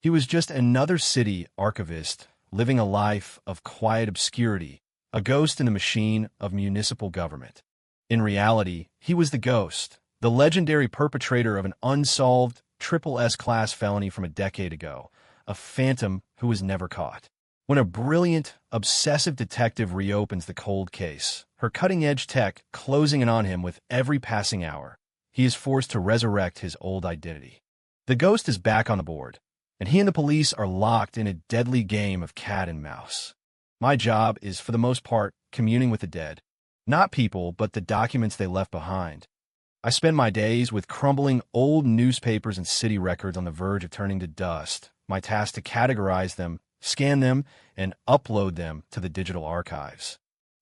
He was just another city archivist, living a life of quiet obscurity, a ghost in the machine of municipal government. In reality, he was the ghost, the legendary perpetrator of an unsolved triple S-class felony from a decade ago, a phantom who was never caught. When a brilliant, obsessive detective reopens the cold case, her cutting-edge tech closing in on him with every passing hour, he is forced to resurrect his old identity. The ghost is back on the board, and he and the police are locked in a deadly game of cat and mouse. My job is, for the most part, communing with the dead. Not people, but the documents they left behind. I spend my days with crumbling old newspapers and city records on the verge of turning to dust. My task to categorize them, scan them, and upload them to the digital archives.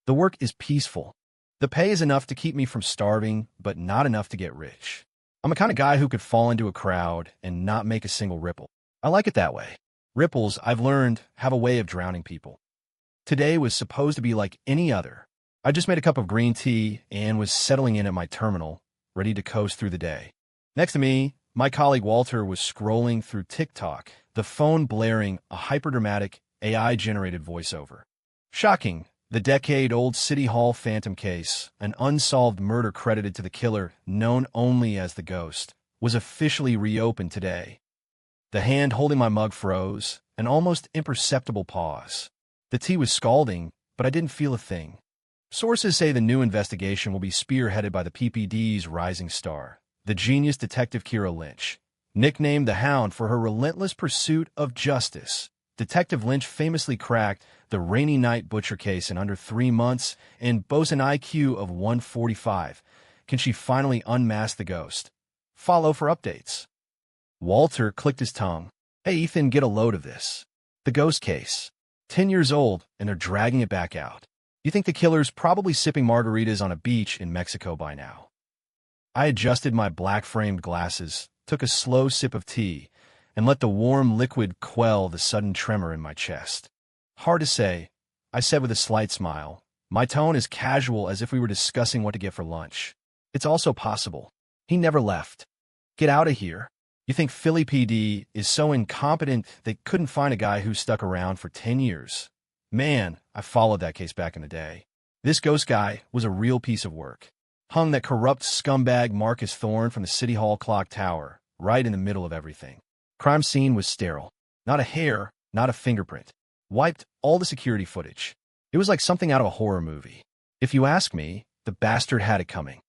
The work is peaceful. The pay is enough to keep me from starving, but not enough to get rich. I'm the kind of guy who could fall into a crowd and not make a single ripple. I like it that way. Ripples, I've learned, have a way of drowning people. Today was supposed to be like any other. I just made a cup of green tea and was settling in at my terminal, ready to coast through the day. Next to me, my colleague Walter was scrolling through TikTok, the phone blaring a hyperdramatic AI-generated voiceover. Shocking, the decade-old City Hall phantom case, an unsolved murder credited to the killer known only as the Ghost, was officially reopened today. The hand holding my mug froze, an almost imperceptible pause. The tea was scalding, but I didn't feel a thing. Sources say the new investigation will be spearheaded by the PPD's rising star, the genius detective Kira Lynch. Nicknamed the Hound for her relentless pursuit of justice, Detective Lynch famously cracked the Rainy Night Butcher case in under 3 months and boasts an IQ of 145. Can she finally unmask the ghost? Follow for updates. Walter clicked his tongue. Hey, Ethan, get a load of this. The ghost case. 10 years old, and they're dragging it back out. You think the killer's probably sipping margaritas on a beach in Mexico by now. I adjusted my black-framed glasses, took a slow sip of tea, and let the warm liquid quell the sudden tremor in my chest. Hard to say, I said with a slight smile. My tone as casual as if we were discussing what to get for lunch. It's also possible. He never left. Get out of here. You think Philly PD is so incompetent they couldn't find a guy who stuck around for 10 years? Man, I followed that case back in the day. This ghost guy was a real piece of work. Hung that corrupt scumbag Marcus Thorne from the City Hall clock tower, right in the middle of everything. Crime scene was sterile. Not a hair, not a fingerprint. Wiped all the security footage. It was like something out of a horror movie. If you ask me, the bastard had it coming.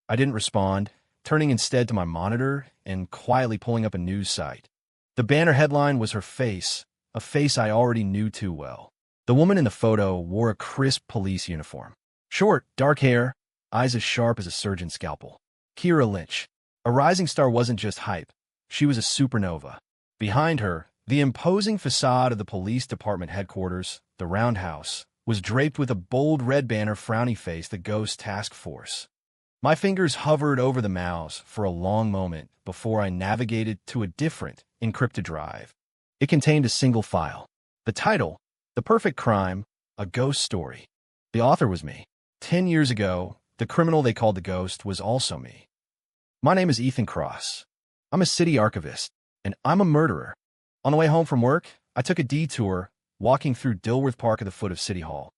I didn't respond, turning instead to my monitor and quietly pulling up a news site. The banner headline was her face, a face I already knew too well. The woman in the photo wore a crisp police uniform. Short, dark hair, eyes as sharp as a surgeon's scalpel. Kira Lynch. A rising star wasn't just hype. She was a supernova. Behind her, the imposing facade of the police department headquarters, the Roundhouse, was draped with a bold red banner frowny face, the Ghost Task Force. My fingers hovered over the mouse for a long moment before I navigated to a different, encrypted drive. It contained a single file. The title, The Perfect Crime, A Ghost Story. The author was me. 10 years ago, the criminal they called the Ghost was also me. My name is Ethan Cross. I'm a city archivist, and I'm a murderer. On the way home from work, I took a detour, walking through Dilworth Park at the foot of City Hall.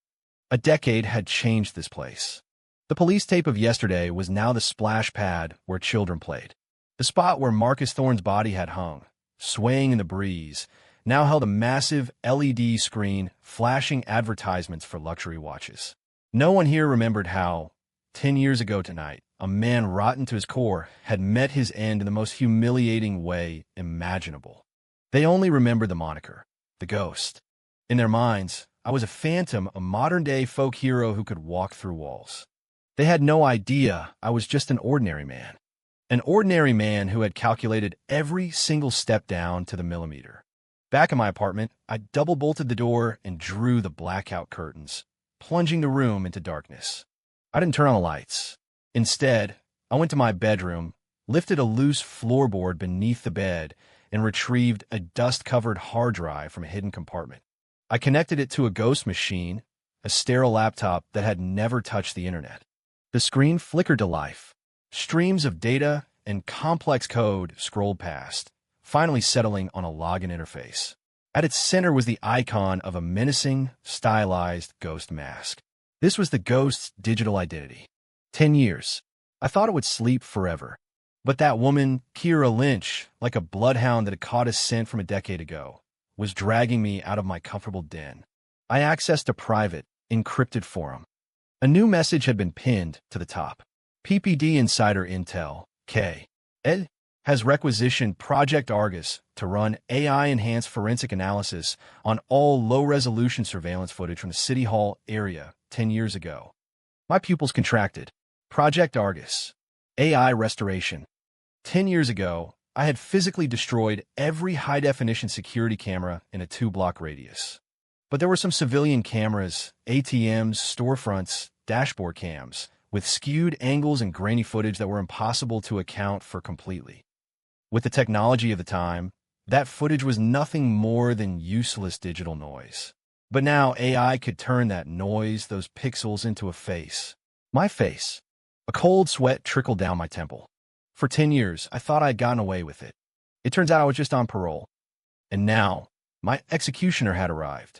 A decade had changed this place. The police tape of yesterday was now the splash pad where children played. The spot where Marcus Thorne's body had hung, swaying in the breeze, now held a massive LED screen flashing advertisements for luxury watches. No one here remembered how, 10 years ago tonight, a man rotten to his core had met his end in the most humiliating way imaginable. They only remembered the moniker, the Ghost. In their minds, I was a phantom, a modern-day folk hero who could walk through walls. They had no idea I was just an ordinary man. An ordinary man who had calculated every single step down to the millimeter. Back in my apartment, I double-bolted the door and drew the blackout curtains, plunging the room into darkness. I didn't turn on the lights. Instead, I went to my bedroom, lifted a loose floorboard beneath the bed, and retrieved a dust-covered hard drive from a hidden compartment. I connected it to a ghost machine, a sterile laptop that had never touched the internet. The screen flickered to life. Streams of data and complex code scrolled past, finally settling on a login interface. At its center was the icon of a menacing, stylized ghost mask. This was the ghost's digital identity. 10 years. I thought it would sleep forever. But that woman, Kira Lynch, like a bloodhound that had caught a scent from a decade ago, was dragging me out of my comfortable den. I accessed a private, encrypted forum. A new message had been pinned to the top. PPD Insider Intel, K. Ed, has requisitioned Project Argus to run AI-enhanced forensic analysis on all low-resolution surveillance footage from the City Hall area 10 years ago. My pupils contracted. Project Argus. AI restoration. 10 years ago, I had physically destroyed every high-definition security camera in a 2-block radius. But there were some civilian cameras, ATMs, storefronts, dashboard cams, with skewed angles and grainy footage that were impossible to account for completely. With the technology of the time, that footage was nothing more than useless digital noise. But now AI could turn that noise, those pixels, into a face. My face. A cold sweat trickled down my temple. For 10 years, I thought I had gotten away with it. It turns out I was just on parole. And now, my executioner had arrived.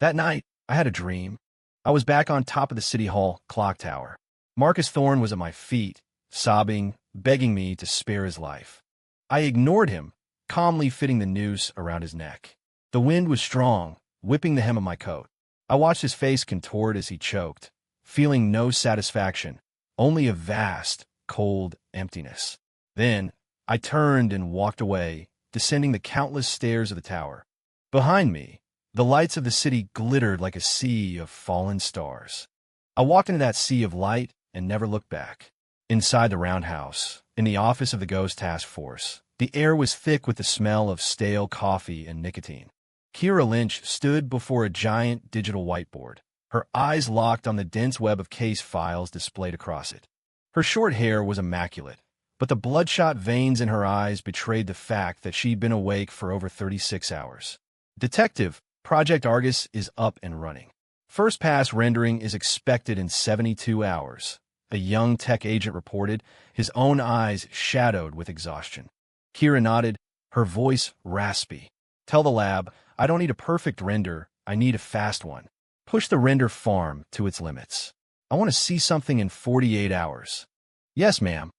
That night, I had a dream. I was back on top of the City Hall clock tower. Marcus Thorne was at my feet, sobbing, begging me to spare his life. I ignored him, calmly fitting the noose around his neck. The wind was strong, whipping the hem of my coat. I watched his face contort as he choked, feeling no satisfaction, only a vast, cold emptiness. Then, I turned and walked away, descending the countless stairs of the tower. Behind me, the lights of the city glittered like a sea of fallen stars. I walked into that sea of light and never looked back. Inside the roundhouse, in the office of the Ghost Task Force, the air was thick with the smell of stale coffee and nicotine. Kira Lynch stood before a giant digital whiteboard, her eyes locked on the dense web of case files displayed across it. Her short hair was immaculate, but the bloodshot veins in her eyes betrayed the fact that she'd been awake for over 36 hours. Detective, Project Argus is up and running. First pass rendering is expected in 72 hours, a young tech agent reported, his own eyes shadowed with exhaustion. Kira nodded, her voice raspy. Tell the lab, I don't need a perfect render, I need a fast one. Push the render farm to its limits. I want to see something in 48 hours. Yes, ma'am.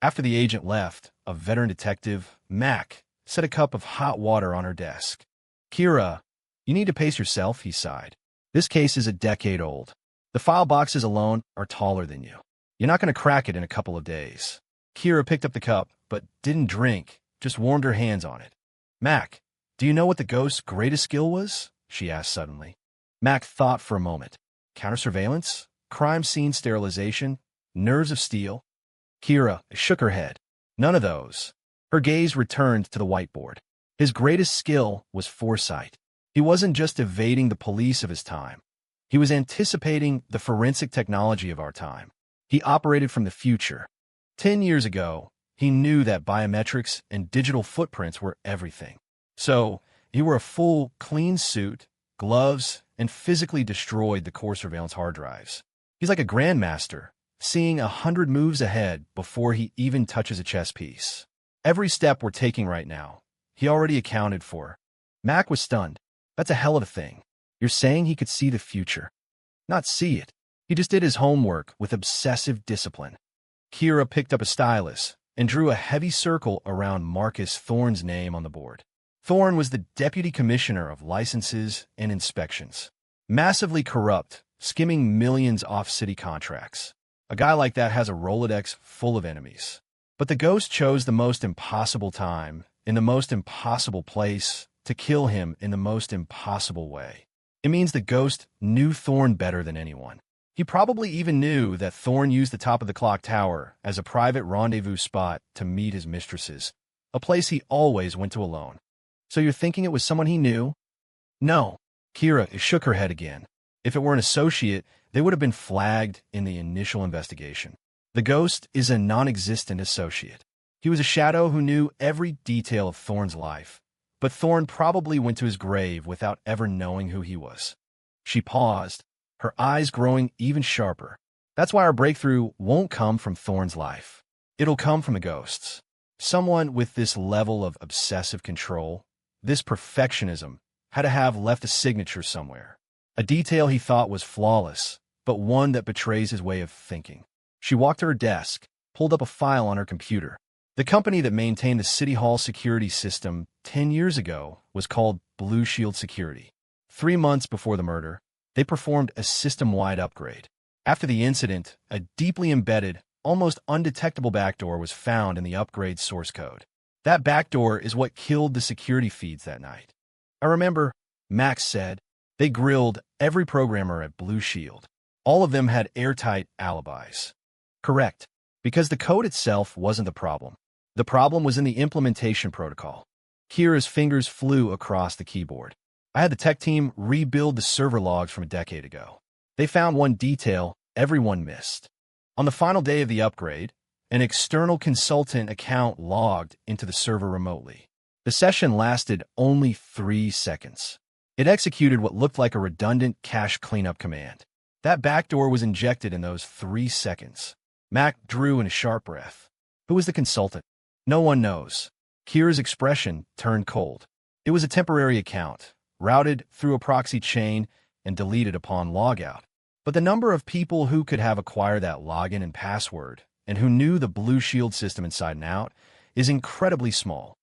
After the agent left, a veteran detective, Mac, set a cup of hot water on her desk. Kira, you need to pace yourself, he sighed. This case is a decade old. The file boxes alone are taller than you. You're not going to crack it in a couple of days. Kira picked up the cup, but didn't drink, just warmed her hands on it. Mac, do you know what the ghost's greatest skill was? She asked suddenly. Mac thought for a moment. Counter-surveillance? Crime scene sterilization? Nerves of steel? Kira shook her head. None of those. Her gaze returned to the whiteboard. His greatest skill was foresight. He wasn't just evading the police of his time. He was anticipating the forensic technology of our time. He operated from the future. 10 years ago, he knew that biometrics and digital footprints were everything. So, he wore a full, clean suit, gloves, and physically destroyed the core surveillance hard drives. He's like a grandmaster, seeing 100 moves ahead before he even touches a chess piece. Every step we're taking right now, he already accounted for. Mac was stunned. That's a hell of a thing. You're saying he could see the future. Not see it. He just did his homework with obsessive discipline. Kira picked up a stylus and drew a heavy circle around Marcus Thorne's name on the board. Thorne was the deputy commissioner of licenses and inspections. Massively corrupt, skimming millions off city contracts. A guy like that has a Rolodex full of enemies. But the ghost chose the most impossible time, in the most impossible place, to kill him in the most impossible way. It means the ghost knew Thorne better than anyone. He probably even knew that Thorne used the top of the clock tower as a private rendezvous spot to meet his mistresses, a place he always went to alone. So you're thinking it was someone he knew? No. Kira shook her head again. If it were an associate, they would have been flagged in the initial investigation. The ghost is a non-existent associate. He was a shadow who knew every detail of Thorne's life, but Thorne probably went to his grave without ever knowing who he was. She paused, her eyes growing even sharper. That's why our breakthrough won't come from Thorne's life. It'll come from the ghost's. Someone with this level of obsessive control, this perfectionism, had to have left a signature somewhere. A detail he thought was flawless, but one that betrays his way of thinking. She walked to her desk, pulled up a file on her computer. The company that maintained the City Hall security system 10 years ago was called Blue Shield Security. 3 months before the murder, they performed a system-wide upgrade. After the incident, a deeply embedded, almost undetectable backdoor was found in the upgrade source code. That backdoor is what killed the security feeds that night. I remember, Max said, they grilled every programmer at Blue Shield. All of them had airtight alibis. Correct, because the code itself wasn't the problem. The problem was in the implementation protocol. Kira's fingers flew across the keyboard. I had the tech team rebuild the server logs from a decade ago. They found one detail everyone missed. On the final day of the upgrade, an external consultant account logged into the server remotely. The session lasted only 3 seconds. It executed what looked like a redundant cache cleanup command. That backdoor was injected in those 3 seconds. Mac drew in a sharp breath. Who was the consultant? No one knows. Kira's expression turned cold. It was a temporary account, routed through a proxy chain and deleted upon logout. But the number of people who could have acquired that login and password, and who knew the Blue Shield system inside and out, is incredibly small.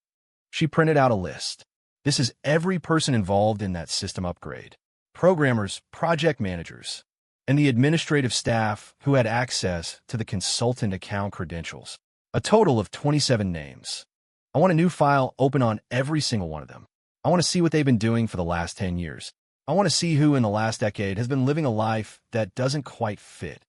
She printed out a list. This is every person involved in that system upgrade. Programmers, project managers, and the administrative staff who had access to the consultant account credentials. A total of 27 names. I want a new file open on every single one of them. I want to see what they've been doing for the last 10 years. I want to see who in the last decade has been living a life that doesn't quite fit.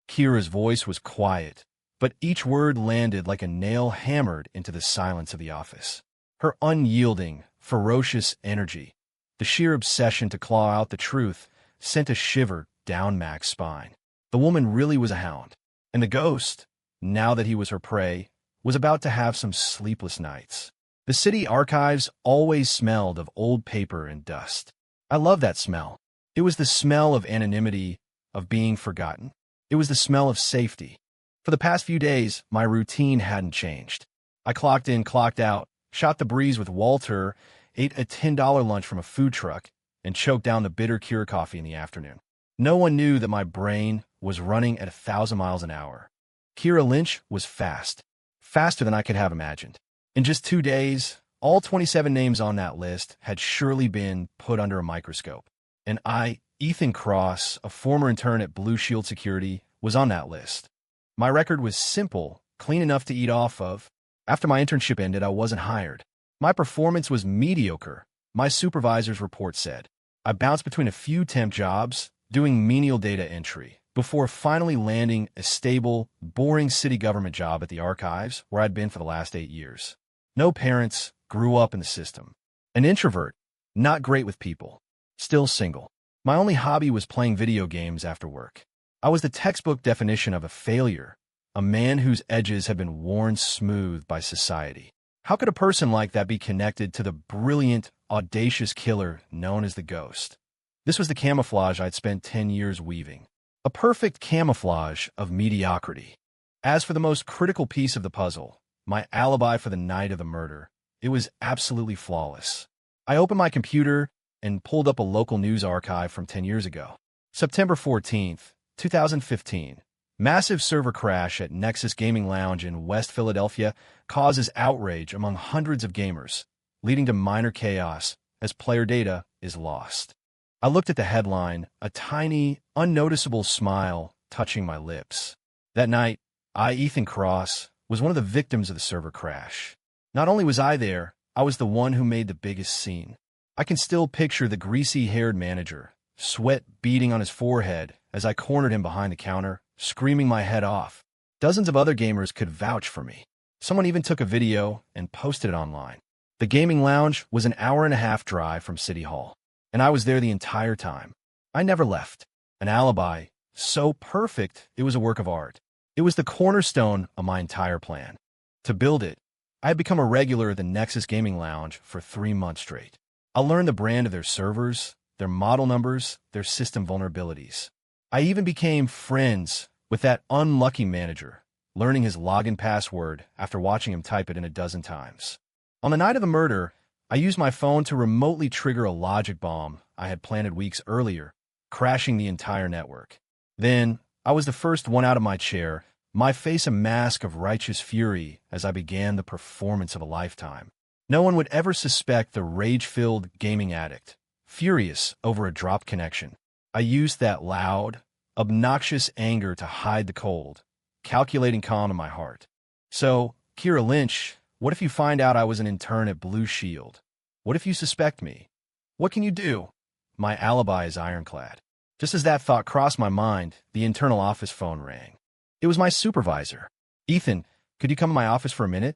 Kira's voice was quiet, but each word landed like a nail hammered into the silence of the office. Her unyielding, ferocious energy, the sheer obsession to claw out the truth, sent a shiver down Mac's spine. The woman really was a hound, and the ghost, now that he was her prey, was about to have some sleepless nights. The city archives always smelled of old paper and dust. I loved that smell. It was the smell of anonymity, of being forgotten. It was the smell of safety. For the past few days, my routine hadn't changed. I clocked in, clocked out, shot the breeze with Walter, ate a $10 lunch from a food truck, and choked down the bitter Kira coffee in the afternoon. No one knew that my brain was running at 1,000 miles an hour. Kira Lynch was fast, faster than I could have imagined. In just 2 days, all 27 names on that list had surely been put under a microscope. And I, Ethan Cross, a former intern at Blue Shield Security, was on that list. My record was simple, clean enough to eat off of. After my internship ended, I wasn't hired. My performance was mediocre, my supervisor's report said. I bounced between a few temp jobs, doing menial data entry, before finally landing a stable, boring city government job at the archives where I'd been for the last 8 years. No parents, grew up in the system. An introvert, not great with people, still single. My only hobby was playing video games after work. I was the textbook definition of a failure, a man whose edges had been worn smooth by society. How could a person like that be connected to the brilliant, audacious killer known as the Ghost? This was the camouflage I'd spent 10 years weaving. A perfect camouflage of mediocrity. As for the most critical piece of the puzzle, my alibi for the night of the murder, it was absolutely flawless. I opened my computer and pulled up a local news archive from 10 years ago. September 14th, 2015. Massive server crash at Nexus Gaming Lounge in West Philadelphia causes outrage among hundreds of gamers, leading to minor chaos as player data is lost. I looked at the headline, a tiny, unnoticeable smile touching my lips. That night, I, Ethan Cross, was one of the victims of the server crash. Not only was I there, I was the one who made the biggest scene. I can still picture the greasy-haired manager, sweat beading on his forehead as I cornered him behind the counter, screaming my head off. Dozens of other gamers could vouch for me. Someone even took a video and posted it online. The gaming lounge was an hour-and-a-half drive from City Hall, and I was there the entire time. I never left. An alibi, so perfect it was a work of art. It was the cornerstone of my entire plan. To build it, I had become a regular at the Nexus Gaming Lounge for 3 months straight. I learned the brand of their servers, their model numbers, their system vulnerabilities. I even became friends with that unlucky manager, learning his login password after watching him type it in a dozen times. On the night of the murder, I used my phone to remotely trigger a logic bomb I had planted weeks earlier, crashing the entire network. Then, I was the first one out of my chair, my face a mask of righteous fury as I began the performance of a lifetime. No one would ever suspect the rage-filled gaming addict, furious over a dropped connection. I used that loud, obnoxious anger to hide the cold, calculating calm in my heart. So, Kira Lynch, what if you find out I was an intern at Blue Shield? What if you suspect me? What can you do? My alibi is ironclad. Just as that thought crossed my mind, the internal office phone rang. It was my supervisor. Ethan, could you come to my office for a minute?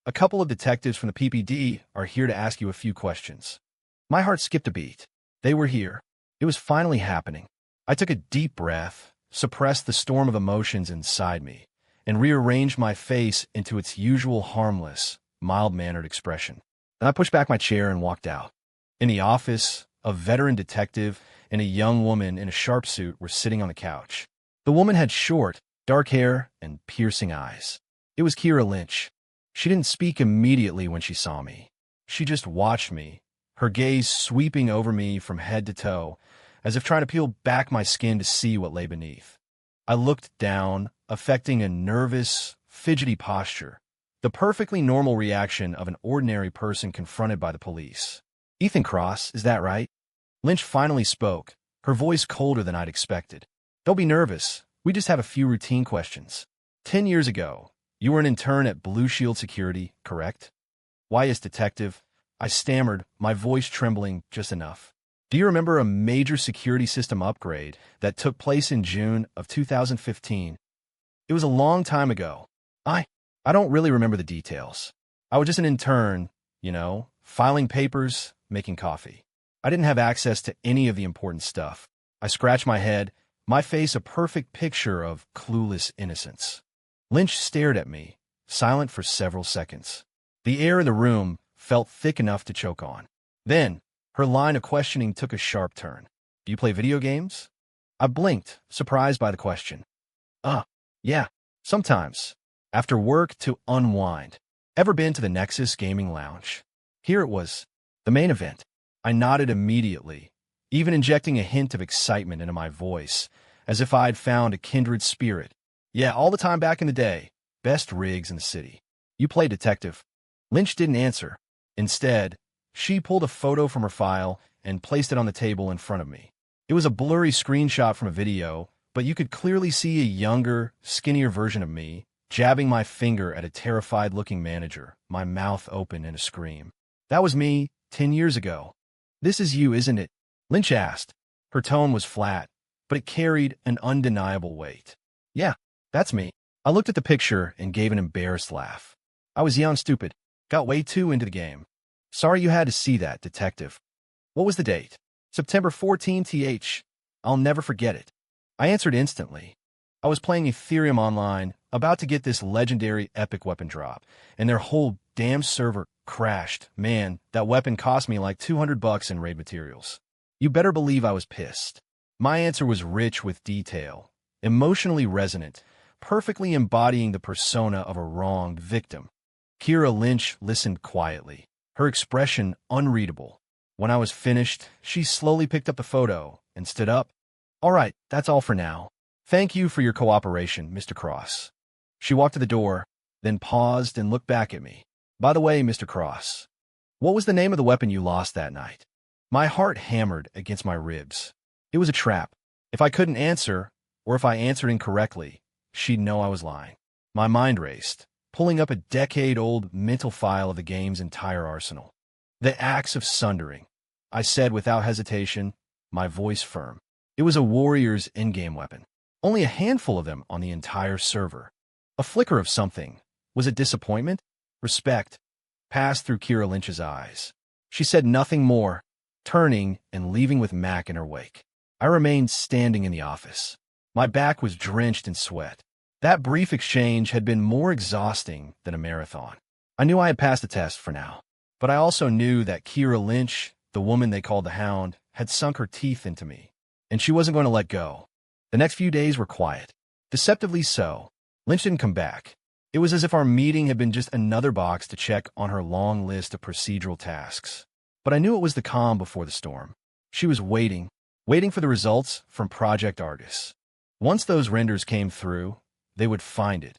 A couple of detectives from the PPD are here to ask you a few questions. My heart skipped a beat. They were here. It was finally happening. I took a deep breath, suppressed the storm of emotions inside me, and rearranged my face into its usual harmless, mild-mannered expression. Then I pushed back my chair and walked out. In the office, a veteran detective and a young woman in a sharp suit were sitting on the couch. The woman had short, dark hair and piercing eyes. It was Kira Lynch. She didn't speak immediately when she saw me. She just watched me, her gaze sweeping over me from head to toe, as if trying to peel back my skin to see what lay beneath. I looked down, affecting a nervous, fidgety posture, the perfectly normal reaction of an ordinary person confronted by the police. Ethan Cross, is that right? Lynch finally spoke, her voice colder than I'd expected. Don't be nervous. We just have a few routine questions. 10 years ago, you were an intern at Blue Shield Security, correct? Why, yes, detective. I stammered, my voice trembling just enough. Do you remember a major security system upgrade that took place in June of 2015? It was a long time ago. I don't really remember the details. I was just an intern, filing papers, making coffee. I didn't have access to any of the important stuff. I scratched my head, my face a perfect picture of clueless innocence. Lynch stared at me, silent for several seconds. The air in the room felt thick enough to choke on. Then, her line of questioning took a sharp turn. Do you play video games? I blinked, surprised by the question. Yeah, sometimes. After work to unwind. Ever been to the Nexus Gaming Lounge? Here it was, the main event. I nodded immediately, even injecting a hint of excitement into my voice, as if I'd found a kindred spirit. Yeah, all the time back in the day. Best rigs in the city. You play detective. Lynch didn't answer. Instead, she pulled a photo from her file and placed it on the table in front of me. It was a blurry screenshot from a video, but you could clearly see a younger, skinnier version of me, jabbing my finger at a terrified-looking manager, my mouth open in a scream. That was me, 10 years ago. This is you, isn't it? Lynch asked. Her tone was flat, but it carried an undeniable weight. Yeah, that's me. I looked at the picture and gave an embarrassed laugh. I was young, stupid. Got way too into the game. Sorry you had to see that, detective. What was the date? September 14th. I'll never forget it. I answered instantly. I was playing Ethereum online, about to get this legendary epic weapon drop, and their whole damn server crashed. Man, that weapon cost me like $200 in raid materials. You better believe I was pissed. My answer was rich with detail, emotionally resonant, perfectly embodying the persona of a wronged victim. Kira Lynch listened quietly, her expression unreadable. When I was finished, she slowly picked up the photo and stood up. All right, that's all for now. Thank you for your cooperation, Mr. Cross. She walked to the door, then paused and looked back at me. By the way, Mr. Cross, what was the name of the weapon you lost that night? My heart hammered against my ribs. It was a trap. If I couldn't answer, or if I answered incorrectly, she'd know I was lying. My mind raced, pulling up a decade-old mental file of the game's entire arsenal. The Axe of Sundering, I said without hesitation, my voice firm. It was a warrior's in-game weapon. Only a handful of them on the entire server. A flicker of something. Was it disappointment? Respect passed through Kira Lynch's eyes. She said nothing more, turning and leaving with Mac in her wake. I remained standing in the office. My back was drenched in sweat. That brief exchange had been more exhausting than a marathon. I knew I had passed the test for now, but I also knew that Kira Lynch, the woman they called the Hound, had sunk her teeth into me, and she wasn't going to let go. The next few days were quiet. Deceptively so. Lynch didn't come back. It was as if our meeting had been just another box to check on her long list of procedural tasks. But I knew it was the calm before the storm. She was waiting for the results from Project Argus. Once those renders came through, they would find it.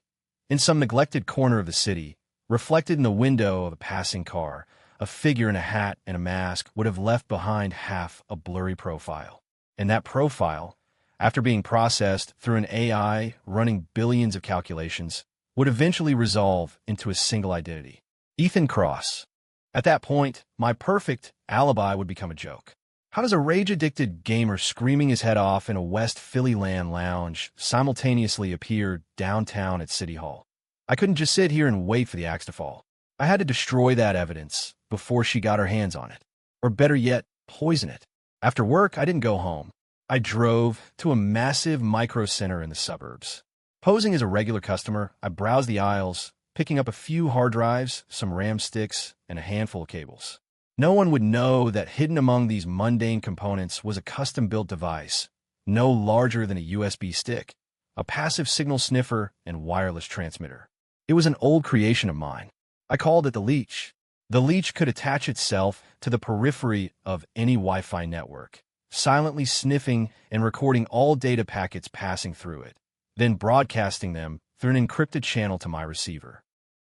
In some neglected corner of the city, reflected in the window of a passing car, a figure in a hat and a mask would have left behind half a blurry profile. And that profile, after being processed through an AI running billions of calculations, would eventually resolve into a single identity. Ethan Cross. At that point, my perfect alibi would become a joke. How does a rage-addicted gamer screaming his head off in a West Phillyland lounge simultaneously appear downtown at City Hall? I couldn't just sit here and wait for the axe to fall. I had to destroy that evidence before she got her hands on it. Or better yet, poison it. After work, I didn't go home. I drove to a massive micro center in the suburbs. Posing as a regular customer, I browsed the aisles, picking up a few hard drives, some RAM sticks, and a handful of cables. No one would know that hidden among these mundane components was a custom-built device, no larger than a USB stick, a passive signal sniffer, and wireless transmitter. It was an old creation of mine. I called it the leech. The leech could attach itself to the periphery of any Wi-Fi network, silently sniffing and recording all data packets passing through it, then broadcasting them through an encrypted channel to my receiver.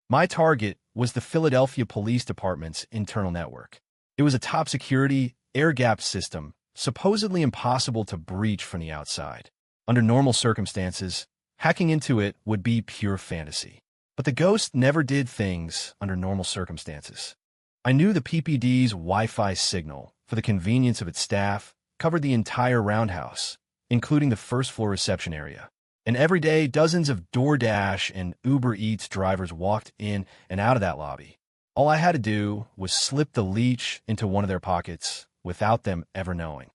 My target was the Philadelphia Police Department's internal network. It was a top-security, air-gapped system, supposedly impossible to breach from the outside. Under normal circumstances, hacking into it would be pure fantasy. But the ghost never did things under normal circumstances. I knew the PPD's Wi-Fi signal, for the convenience of its staff, covered the entire roundhouse, including the first-floor reception area. And every day, dozens of DoorDash and Uber Eats drivers walked in and out of that lobby. All I had to do was slip the leech into one of their pockets without them ever knowing.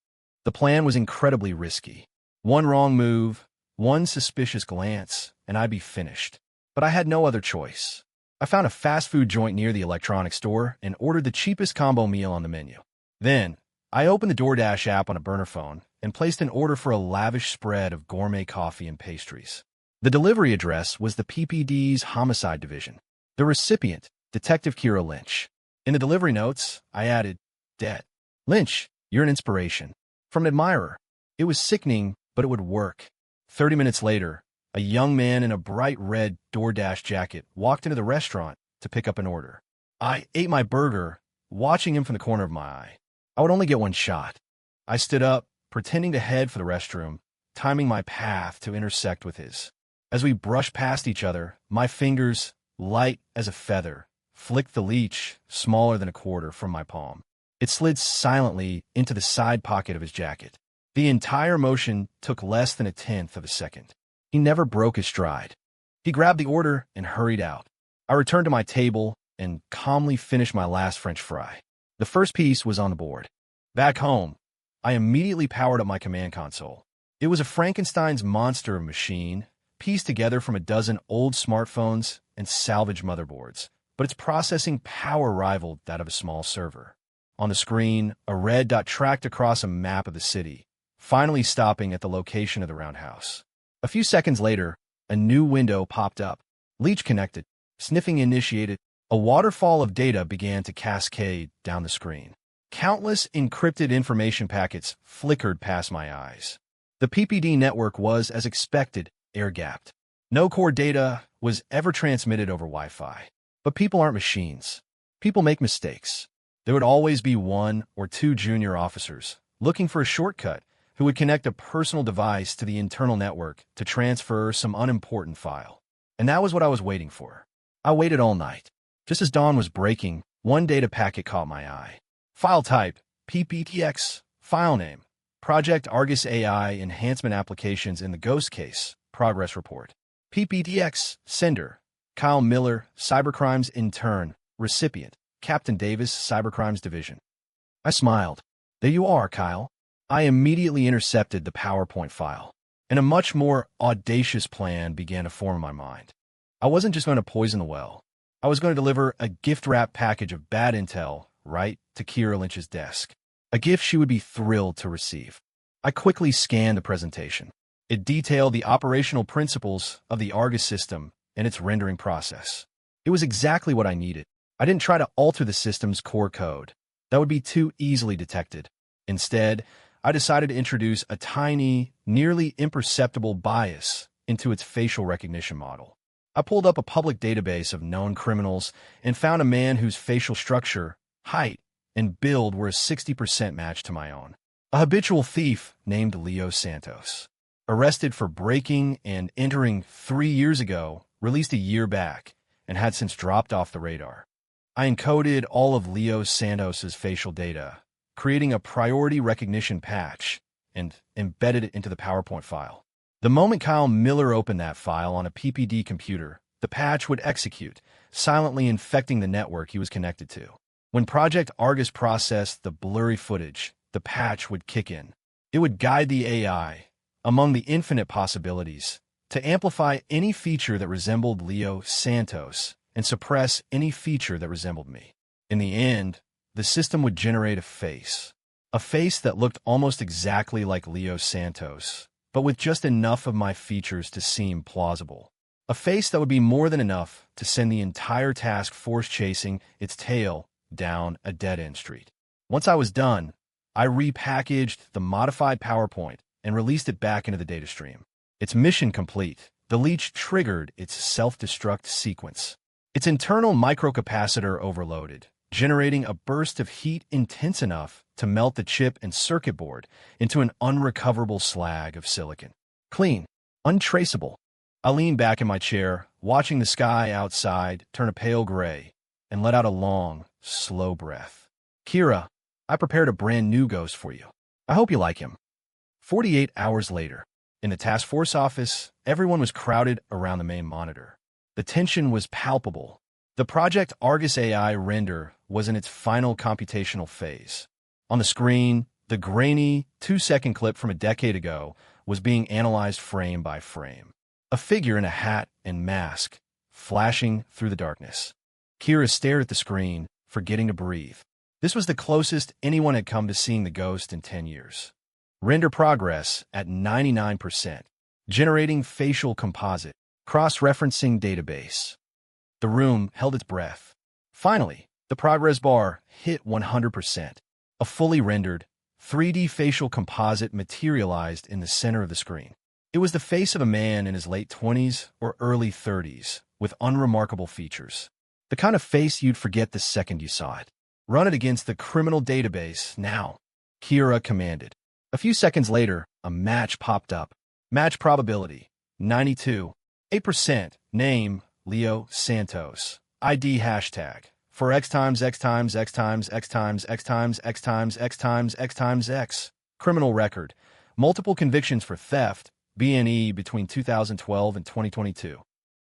The plan was incredibly risky. One wrong move, one suspicious glance, and I'd be finished. But I had no other choice. I found a fast food joint near the electronics store and ordered the cheapest combo meal on the menu. Then, I opened the DoorDash app on a burner phone and placed an order for a lavish spread of gourmet coffee and pastries. The delivery address was the PPD's Homicide Division. The recipient, Detective Kira Lynch. In the delivery notes, I added, "Dead. Lynch, you're an inspiration." From an admirer. It was sickening, but it would work. 30 minutes later, a young man in a bright red DoorDash jacket walked into the restaurant to pick up an order. I ate my burger, watching him from the corner of my eye. I would only get one shot. I stood up, pretending to head for the restroom, timing my path to intersect with his. As we brushed past each other, my fingers, light as a feather, flicked the leech, smaller than a quarter, from my palm. It slid silently into the side pocket of his jacket. The entire motion took less than 1/10 of a second. He never broke his stride. He grabbed the order and hurried out. I returned to my table and calmly finished my last French fry. The first piece was on the board. Back home, I immediately powered up my command console. It was a Frankenstein's monster of a machine, pieced together from a dozen old smartphones and salvaged motherboards, but its processing power rivaled that of a small server. On the screen, a red dot tracked across a map of the city, finally stopping at the location of the roundhouse. A few seconds later, a new window popped up. Leech connected. Sniffing initiated. A waterfall of data began to cascade down the screen. Countless encrypted information packets flickered past my eyes. The PPD network was, as expected, air-gapped. No core data was ever transmitted over Wi-Fi. But people aren't machines. People make mistakes. There would always be one or two junior officers looking for a shortcut who would connect a personal device to the internal network to transfer some unimportant file. And that was what I was waiting for. I waited all night. Just as dawn was breaking, one data packet caught my eye. File type, PPTX, file name, Project Argus AI Enhancement Applications in the Ghost Case, Progress Report. PPTX, sender, Kyle Miller, Cybercrimes Intern, recipient, Captain Davis, Cybercrimes Division. I smiled. There you are, Kyle. I immediately intercepted the PowerPoint file, and a much more audacious plan began to form in my mind. I wasn't just going to poison the well. I was going to deliver a gift-wrapped package of bad intel right to Kira Lynch's desk, a gift she would be thrilled to receive. I quickly scanned the presentation. It detailed the operational principles of the Argus system and its rendering process. It was exactly what I needed. I didn't try to alter the system's core code. That would be too easily detected. Instead, I decided to introduce a tiny, nearly imperceptible bias into its facial recognition model. I pulled up a public database of known criminals and found a man whose facial structure, height, and build were a 60% match to my own. A habitual thief named Leo Santos. Arrested for breaking and entering 3 years ago, released a year back, and had since dropped off the radar. I encoded all of Leo Santos's facial data, creating a priority recognition patch, and embedded it into the PowerPoint file. The moment Kyle Miller opened that file on a PPD computer, the patch would execute, silently infecting the network he was connected to. When Project Argus processed the blurry footage, the patch would kick in. It would guide the AI, among the infinite possibilities, to amplify any feature that resembled Leo Santos and suppress any feature that resembled me. In the end, the system would generate a face that looked almost exactly like Leo Santos, but with just enough of my features to seem plausible. A face that would be more than enough to send the entire task force chasing its tail down a dead-end street. Once I was done, I repackaged the modified PowerPoint and released it back into the data stream. Its mission complete. The leech triggered its self-destruct sequence. Its internal microcapacitor overloaded, generating a burst of heat intense enough to melt the chip and circuit board into an unrecoverable slag of silicon. Clean, untraceable. I leaned back in my chair, watching the sky outside turn a pale gray, and let out a long, slow breath. Kira, I prepared a brand new ghost for you. I hope you like him. 48 hours later, in the task force office, everyone was crowded around the main monitor. The tension was palpable. The Project Argus AI render was in its final computational phase. On the screen, the grainy, 2-second clip from a decade ago was being analyzed frame by frame. A figure in a hat and mask, flashing through the darkness. Kira stared at the screen, forgetting to breathe. This was the closest anyone had come to seeing the ghost in 10 years. Render progress at 99%. Generating facial composite. Cross-referencing database. The room held its breath. Finally, the progress bar hit 100%. A fully rendered, 3D facial composite materialized in the center of the screen. It was the face of a man in his late 20s or early 30s, with unremarkable features. The kind of face you'd forget the second you saw it. Run it against the criminal database now, Kira commanded. A few seconds later, a match popped up. Match probability, 92. 8%. Name, Leo Santos. ID hashtag. For X times X times X times X times X times X times X times X times X. Criminal record. Multiple convictions for theft, BNE between 2012 and 2022.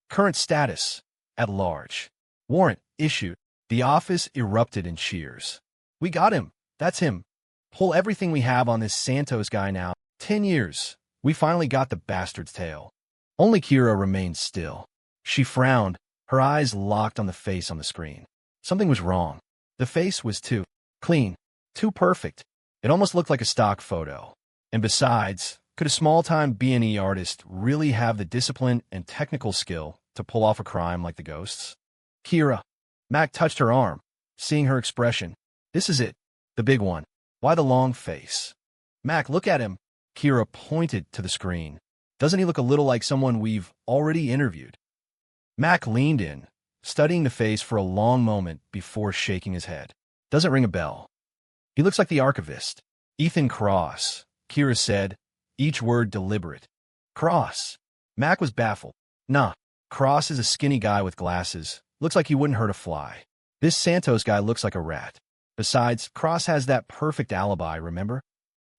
Current status, at large. Warrant issued. The office erupted in cheers. We got him. That's him. Pull everything we have on this Santos guy now. 10 years. We finally got the bastard's tail. Only Kira remained still. She frowned, her eyes locked on the face on the screen. Something was wrong. The face was too clean, too perfect. It almost looked like a stock photo. And besides, could a small-time B&E artist really have the discipline and technical skill to pull off a crime like the ghosts? Kira. Mac touched her arm, seeing her expression. This is it, the big one. Why the long face? Mac, look at him. Kira pointed to the screen. Doesn't he look a little like someone we've already interviewed? Mac leaned in, studying the face for a long moment before shaking his head. Doesn't ring a bell. He looks like the archivist. Ethan Cross, Kira said, each word deliberate. Cross. Mac was baffled. Nah, Cross is a skinny guy with glasses. Looks like he wouldn't hurt a fly. This Santos guy looks like a rat. Besides, Cross has that perfect alibi, remember?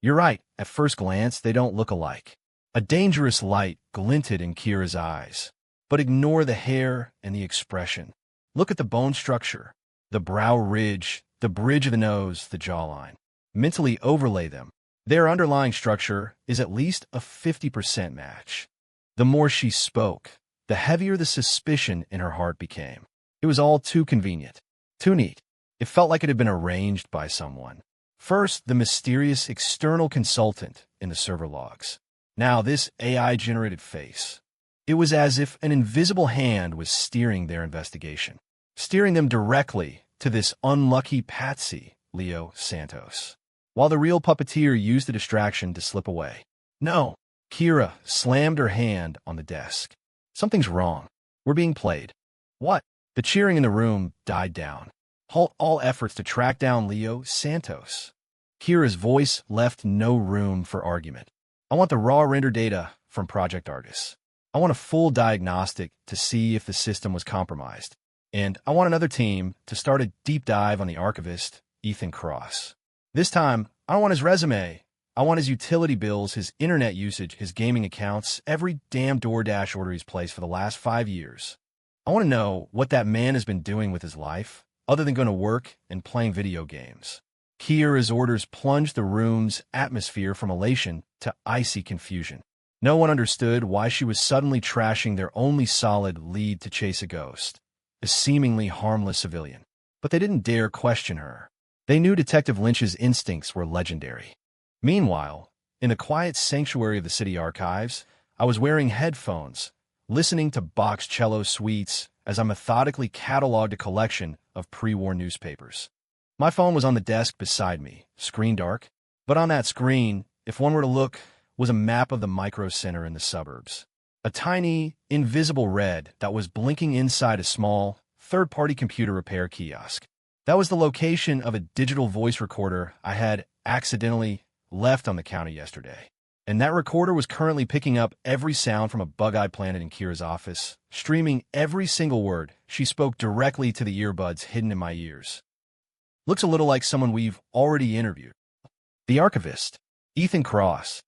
You're right, at first glance, they don't look alike. A dangerous light glinted in Kira's eyes. But ignore the hair and the expression. Look at the bone structure, the brow ridge, the bridge of the nose, the jawline. Mentally overlay them. Their underlying structure is at least a 50% match. The more she spoke, the heavier the suspicion in her heart became. It was all too convenient, too neat. It felt like it had been arranged by someone. First, the mysterious external consultant in the server logs. Now this AI-generated face. It was as if an invisible hand was steering their investigation, steering them directly to this unlucky patsy, Leo Santos, while the real puppeteer used the distraction to slip away. No, Kira slammed her hand on the desk. Something's wrong. We're being played. What? The cheering in the room died down. Halt all efforts to track down Leo Santos. Kira's voice left no room for argument. I want the raw render data from Project Argus. I want a full diagnostic to see if the system was compromised. And I want another team to start a deep dive on the archivist, Ethan Cross. This time, I don't want his resume. I want his utility bills, his internet usage, his gaming accounts, every damn DoorDash order he's placed for the last 5 years. I want to know what that man has been doing with his life, other than going to work and playing video games. Kira's orders plunged the room's atmosphere from elation to icy confusion. No one understood why she was suddenly trashing their only solid lead to chase a ghost, a seemingly harmless civilian. But they didn't dare question her. They knew Detective Lynch's instincts were legendary. Meanwhile, in the quiet sanctuary of the city archives, I was wearing headphones, listening to box cello suites as I methodically cataloged a collection of pre-war newspapers. My phone was on the desk beside me, screen dark, but on that screen, if one were to look, was a map of the micro center in the suburbs. A tiny, invisible red that was blinking inside a small, third-party computer repair kiosk. That was the location of a digital voice recorder I had accidentally left on the counter yesterday. And that recorder was currently picking up every sound from a bug-eyed planet in Kira's office, streaming every single word. She spoke directly to the earbuds hidden in my ears. Looks a little like someone we've already interviewed. The archivist, Ethan Cross.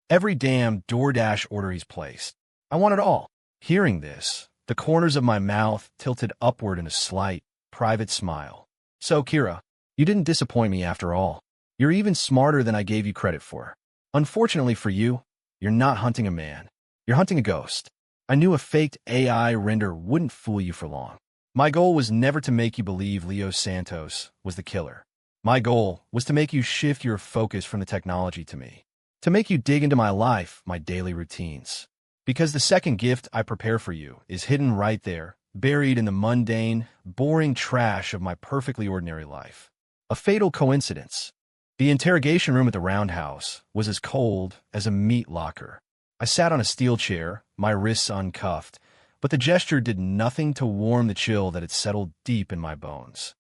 Every damn DoorDash order he's placed. I want it all. Hearing this, the corners of my mouth tilted upward in a slight, private smile. So, Kira, you didn't disappoint me after all. You're even smarter than I gave you credit for. Unfortunately for you, you're not hunting a man. You're hunting a ghost. I knew a faked AI render wouldn't fool you for long. My goal was never to make you believe Leo Santos was the killer. My goal was to make you shift your focus from the technology to me. To make you dig into my life, my daily routines. Because the second gift I prepare for you is hidden right there, buried in the mundane, boring trash of my perfectly ordinary life. A fatal coincidence. The interrogation room at the Roundhouse was as cold as a meat locker. I sat on a steel chair, my wrists uncuffed, but the gesture did nothing to warm the chill that had settled deep in my bones.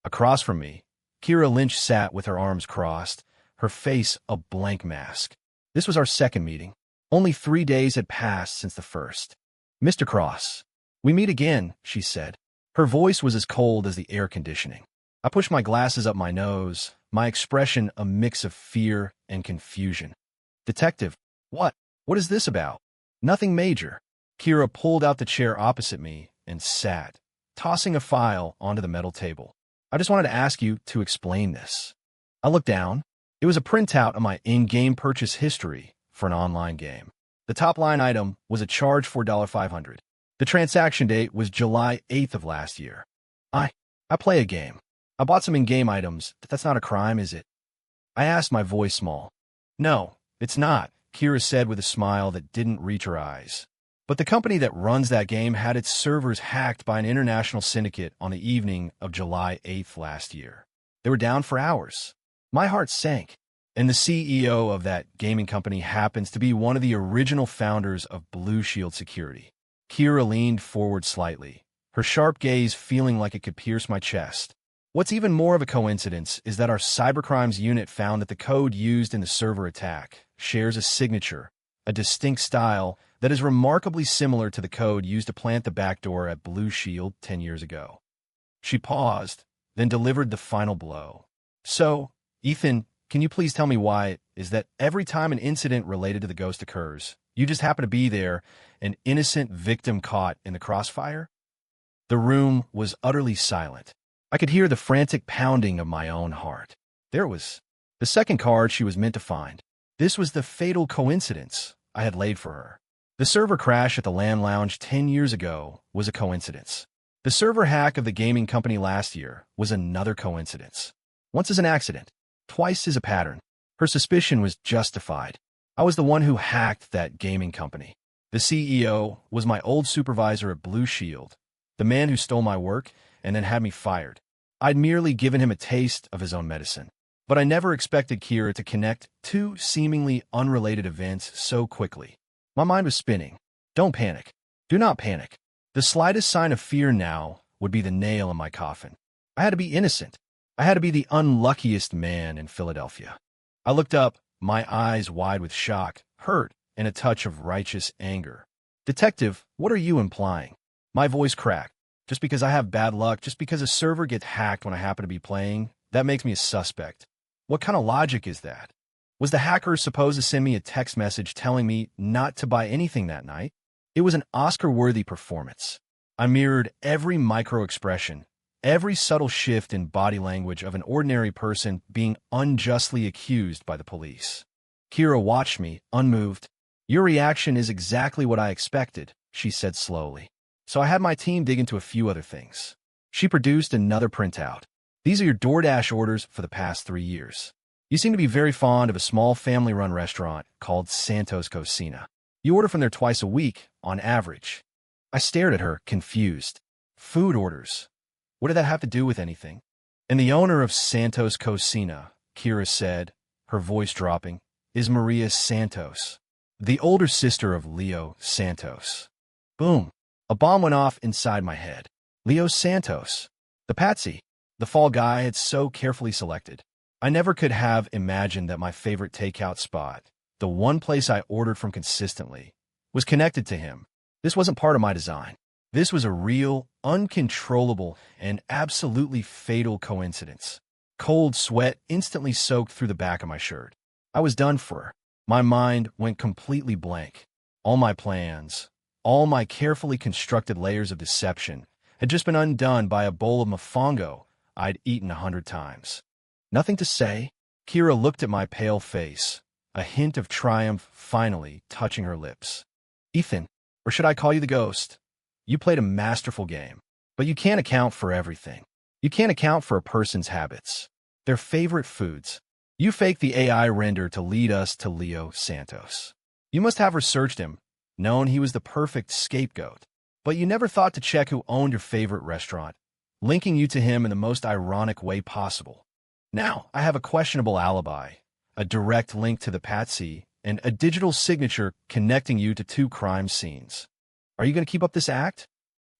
Across from me, Kira Lynch sat with her arms crossed, her face a blank mask. This was our second meeting. Only 3 days had passed since the first. Mr. Cross, we meet again, she said. Her voice was as cold as the air conditioning. I pushed my glasses up my nose, my expression a mix of fear and confusion. Detective, what? What is this about? Nothing major. Kira pulled out the chair opposite me and sat, tossing a file onto the metal table. I just wanted to ask you to explain this. I looked down. It was a printout of my in-game purchase history for an online game. The top line item was a charge for $500. The transaction date was July 8th of last year. I play a game. I bought some in-game items. That's not a crime, is it? I asked, my voice small. No, it's not, Kira said with a smile that didn't reach her eyes. But the company that runs that game had its servers hacked by an international syndicate on the evening of July 8th last year. They were down for hours. My heart sank. And the CEO of that gaming company happens to be one of the original founders of Blue Shield Security. Kira leaned forward slightly, her sharp gaze feeling like it could pierce my chest. What's even more of a coincidence is that our cybercrimes unit found that the code used in the server attack shares a signature, a distinct style that is remarkably similar to the code used to plant the backdoor at Blue Shield 10 years ago. She paused, then delivered the final blow. So, Ethan, can you please tell me why it is that every time an incident related to the ghost occurs, you just happen to be there, an innocent victim caught in the crossfire? The room was utterly silent. I could hear the frantic pounding of my own heart. There it was, the second card she was meant to find. This was the fatal coincidence I had laid for her. The server crash at the LAN Lounge 10 years ago was a coincidence. The server hack of the gaming company last year was another coincidence. Once is an accident, twice is a pattern. Her suspicion was justified. I was the one who hacked that gaming company. The CEO was my old supervisor at Blue Shield, the man who stole my work and then had me fired. I'd merely given him a taste of his own medicine. But I never expected Kira to connect two seemingly unrelated events so quickly. My mind was spinning. Don't panic. Do not panic. The slightest sign of fear now would be the nail in my coffin. I had to be innocent. I had to be the unluckiest man in Philadelphia. I looked up, my eyes wide with shock, hurt, and a touch of righteous anger. Detective, what are you implying? My voice cracked. Just because I have bad luck, just because a server gets hacked when I happen to be playing, that makes me a suspect. What kind of logic is that? Was the hacker supposed to send me a text message telling me not to buy anything that night? It was an Oscar-worthy performance. I mirrored every micro-expression, every subtle shift in body language of an ordinary person being unjustly accused by the police. Kira watched me, unmoved. Your reaction is exactly what I expected, she said slowly. So I had my team dig into a few other things. She produced another printout. These are your DoorDash orders for the past 3 years. You seem to be very fond of a small family-run restaurant called Santos Cocina. You order from there twice a week, on average. I stared at her, confused. Food orders. What did that have to do with anything? And the owner of Santos Cocina, Kira said, her voice dropping, is Maria Santos, the older sister of Leo Santos. Boom. A bomb went off inside my head. Leo Santos. The patsy. The fall guy I had so carefully selected. I never could have imagined that my favorite takeout spot, the one place I ordered from consistently, was connected to him. This wasn't part of my design. This was a real, uncontrollable, and absolutely fatal coincidence. Cold sweat instantly soaked through the back of my shirt. I was done for. My mind went completely blank. All my plans, all my carefully constructed layers of deception, had just been undone by a bowl of mofongo I'd eaten 100 times. Nothing to say. Kira looked at my pale face, a hint of triumph finally touching her lips. Ethan, or should I call you the ghost? You played a masterful game, but you can't account for everything. You can't account for a person's habits, their favorite foods. You faked the AI render to lead us to Leo Santos. You must have researched him, known he was the perfect scapegoat, but you never thought to check who owned your favorite restaurant, linking you to him in the most ironic way possible. Now, I have a questionable alibi, a direct link to the patsy, and a digital signature connecting you to 2 crime scenes. Are you going to keep up this act?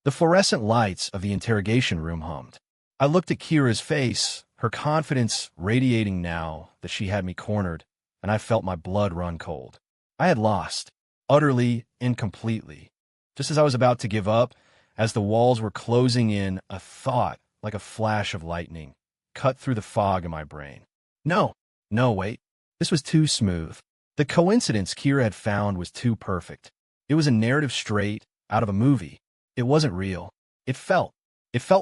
The fluorescent lights of the interrogation room hummed. I looked at Kira's face, her confidence radiating now that she had me cornered, and I felt my blood run cold. I had lost, utterly and completely. Just as I was about to give up, as the walls were closing in, a thought, like a flash of lightning, cut through the fog in my brain. No, wait. This was too smooth. The coincidence Kira had found was too perfect. It was a narrative straight out of a movie. It wasn't real. It felt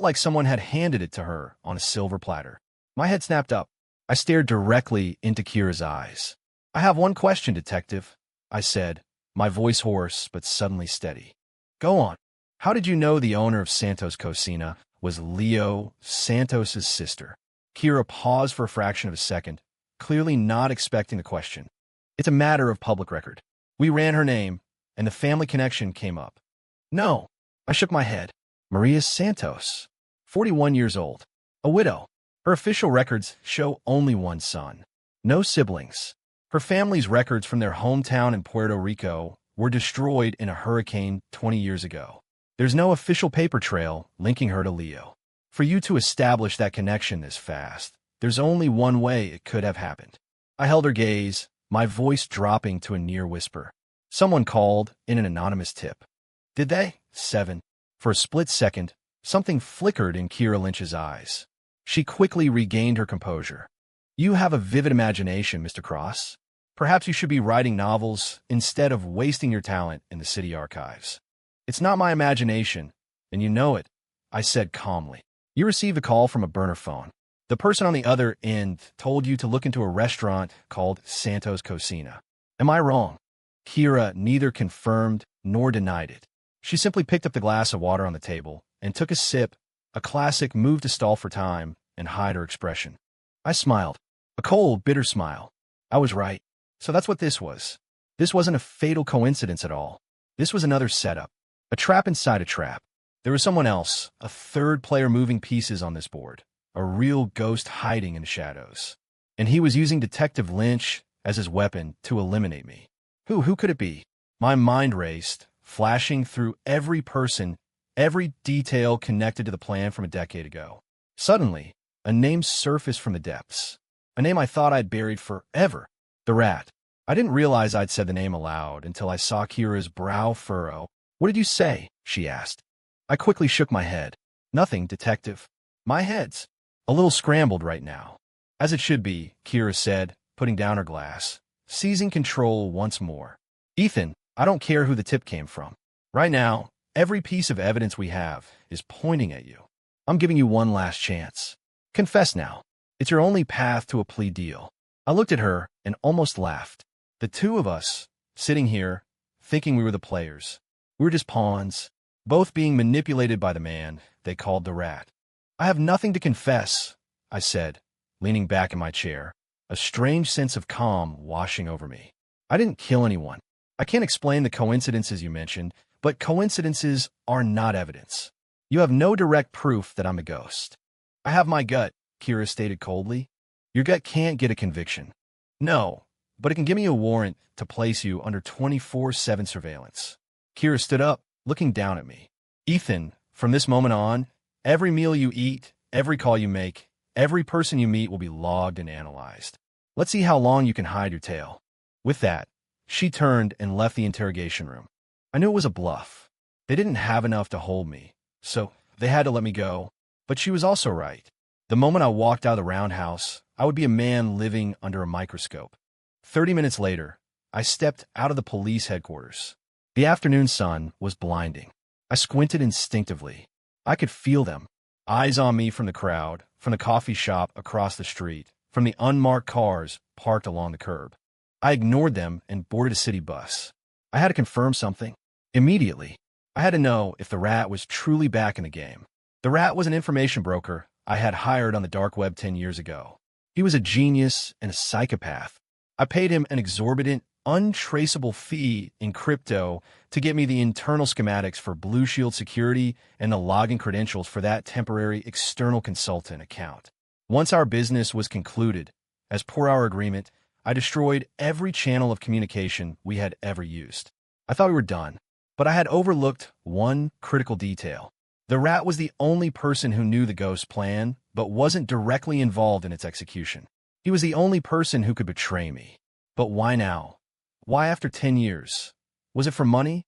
like someone had handed it to her on a silver platter. My head snapped up. I stared directly into Kira's eyes. I have one question, detective, I said, my voice hoarse but suddenly steady. Go on. How did you know the owner of Santos Cocina was Leo Santos's sister? Kira paused for a fraction of a second, clearly not expecting the question. It's a matter of public record. We ran her name, and the family connection came up. No, I shook my head. Maria Santos, 41 years old, a widow. Her official records show only one son. No siblings. Her family's records from their hometown in Puerto Rico were destroyed in a hurricane 20 years ago. There's no official paper trail linking her to Leo. For you to establish that connection this fast, there's only one way it could have happened. I held her gaze, my voice dropping to a near whisper. Someone called in an anonymous tip. Did they? 7. For a split second, something flickered in Kira Lynch's eyes. She quickly regained her composure. You have a vivid imagination, Mr. Cross. Perhaps you should be writing novels instead of wasting your talent in the city archives. It's not my imagination, and you know it, I said calmly. You received a call from a burner phone. The person on the other end told you to look into a restaurant called Santos Cocina. Am I wrong? Kira neither confirmed nor denied it. She simply picked up the glass of water on the table and took a sip, a classic move to stall for time and hide her expression. I smiled, a cold, bitter smile. I was right. So that's what this was. This wasn't a fatal coincidence at all. This was another setup, a trap inside a trap. There was someone else, a third player moving pieces on this board, a real ghost hiding in the shadows. And he was using Detective Lynch as his weapon to eliminate me. Who could it be? My mind raced, flashing through every person, every detail connected to the plan from a decade ago. Suddenly, a name surfaced from the depths. A name I thought I'd buried forever. The Rat. I didn't realize I'd said the name aloud until I saw Kira's brow furrow. "What did you say?" she asked. I quickly shook my head. "Nothing, Detective. My head's a little scrambled right now." "As it should be," Kira said, putting down her glass, seizing control once more. "Ethan, I don't care who the tip came from. Right now, every piece of evidence we have is pointing at you. I'm giving you one last chance. Confess now. It's your only path to a plea deal." I looked at her and almost laughed. The two of us, sitting here, thinking we were the players. We were just pawns, both being manipulated by the man they called the Rat. "I have nothing to confess," I said, leaning back in my chair, a strange sense of calm washing over me. "I didn't kill anyone. I can't explain the coincidences you mentioned, but coincidences are not evidence. You have no direct proof that I'm a ghost." "I have my gut," Kira stated coldly. "Your gut can't get a conviction." "No, but it can give me a warrant to place you under 24/7 surveillance." Kira stood up, looking down at me. "Ethan, from this moment on, every meal you eat, every call you make, every person you meet will be logged and analyzed. Let's see how long you can hide your tail." With that, she turned and left the interrogation room. I knew it was a bluff. They didn't have enough to hold me, so they had to let me go. But she was also right. The moment I walked out of the roundhouse, I would be a man living under a microscope. 30 minutes later, I stepped out of the police headquarters. The afternoon sun was blinding. I squinted instinctively. I could feel them, eyes on me from the crowd, from the coffee shop across the street, from the unmarked cars parked along the curb. I ignored them and boarded a city bus. I had to confirm something. Immediately, I had to know if the Rat was truly back in the game. The Rat was an information broker I had hired on the dark web 10 years ago. He was a genius and a psychopath. I paid him an exorbitant, untraceable fee in crypto to get me the internal schematics for Blue Shield security and the login credentials for that temporary external consultant account. Once our business was concluded, as per our agreement, I destroyed every channel of communication we had ever used. I thought we were done, but I had overlooked one critical detail. The Rat was the only person who knew the ghost plan, but wasn't directly involved in its execution. He was the only person who could betray me. But why now? Why after 10 years? Was it for money?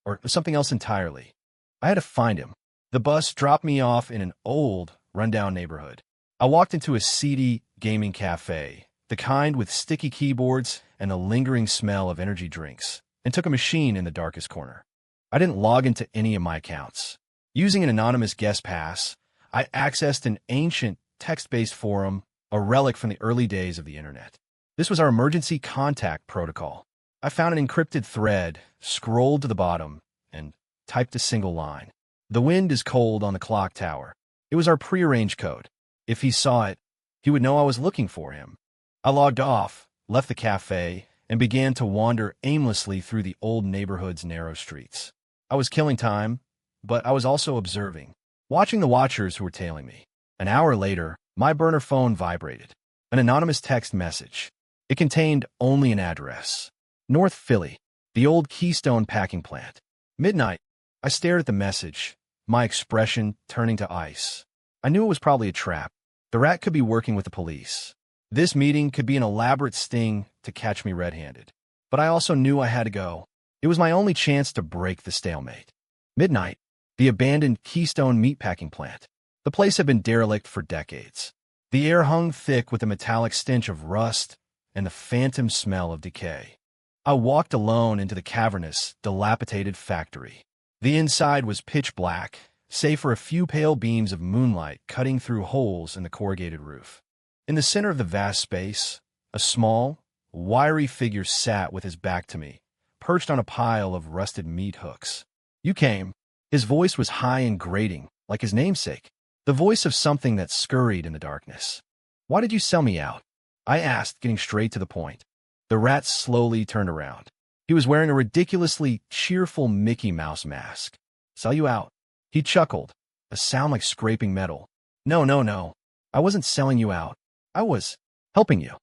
Or something else entirely? I had to find him. The bus dropped me off in an old, rundown neighborhood. I walked into a seedy gaming cafe, the kind with sticky keyboards and a lingering smell of energy drinks, and took a machine in the darkest corner. I didn't log into any of my accounts. Using an anonymous guest pass, I accessed an ancient text-based forum, a relic from the early days of the internet. This was our emergency contact protocol. I found an encrypted thread, scrolled to the bottom, and typed a single line. "The wind is cold on the clock tower." It was our prearranged code. If he saw it, he would know I was looking for him. I logged off, left the cafe, and began to wander aimlessly through the old neighborhood's narrow streets. I was killing time, but I was also observing, watching the watchers who were tailing me. An hour later, my burner phone vibrated. An anonymous text message. It contained only an address. North Philly, the old Keystone packing plant. Midnight. I stared at the message, my expression turning to ice. I knew it was probably a trap. The Rat could be working with the police. This meeting could be an elaborate sting to catch me red-handed. But I also knew I had to go. It was my only chance to break the stalemate. Midnight. The abandoned Keystone meatpacking plant. The place had been derelict for decades. The air hung thick with a metallic stench of rust and the phantom smell of decay. I walked alone into the cavernous, dilapidated factory. The inside was pitch black, save for a few pale beams of moonlight cutting through holes in the corrugated roof. In the center of the vast space, a small, wiry figure sat with his back to me, perched on a pile of rusted meat hooks. "You came." His voice was high and grating, like his namesake, the voice of something that scurried in the darkness. "Why did you sell me out?" I asked, getting straight to the point. The Rat slowly turned around. He was wearing a ridiculously cheerful Mickey Mouse mask. "Sell you out." He chuckled, a sound like scraping metal. "No, no, no. I wasn't selling you out. I was helping you.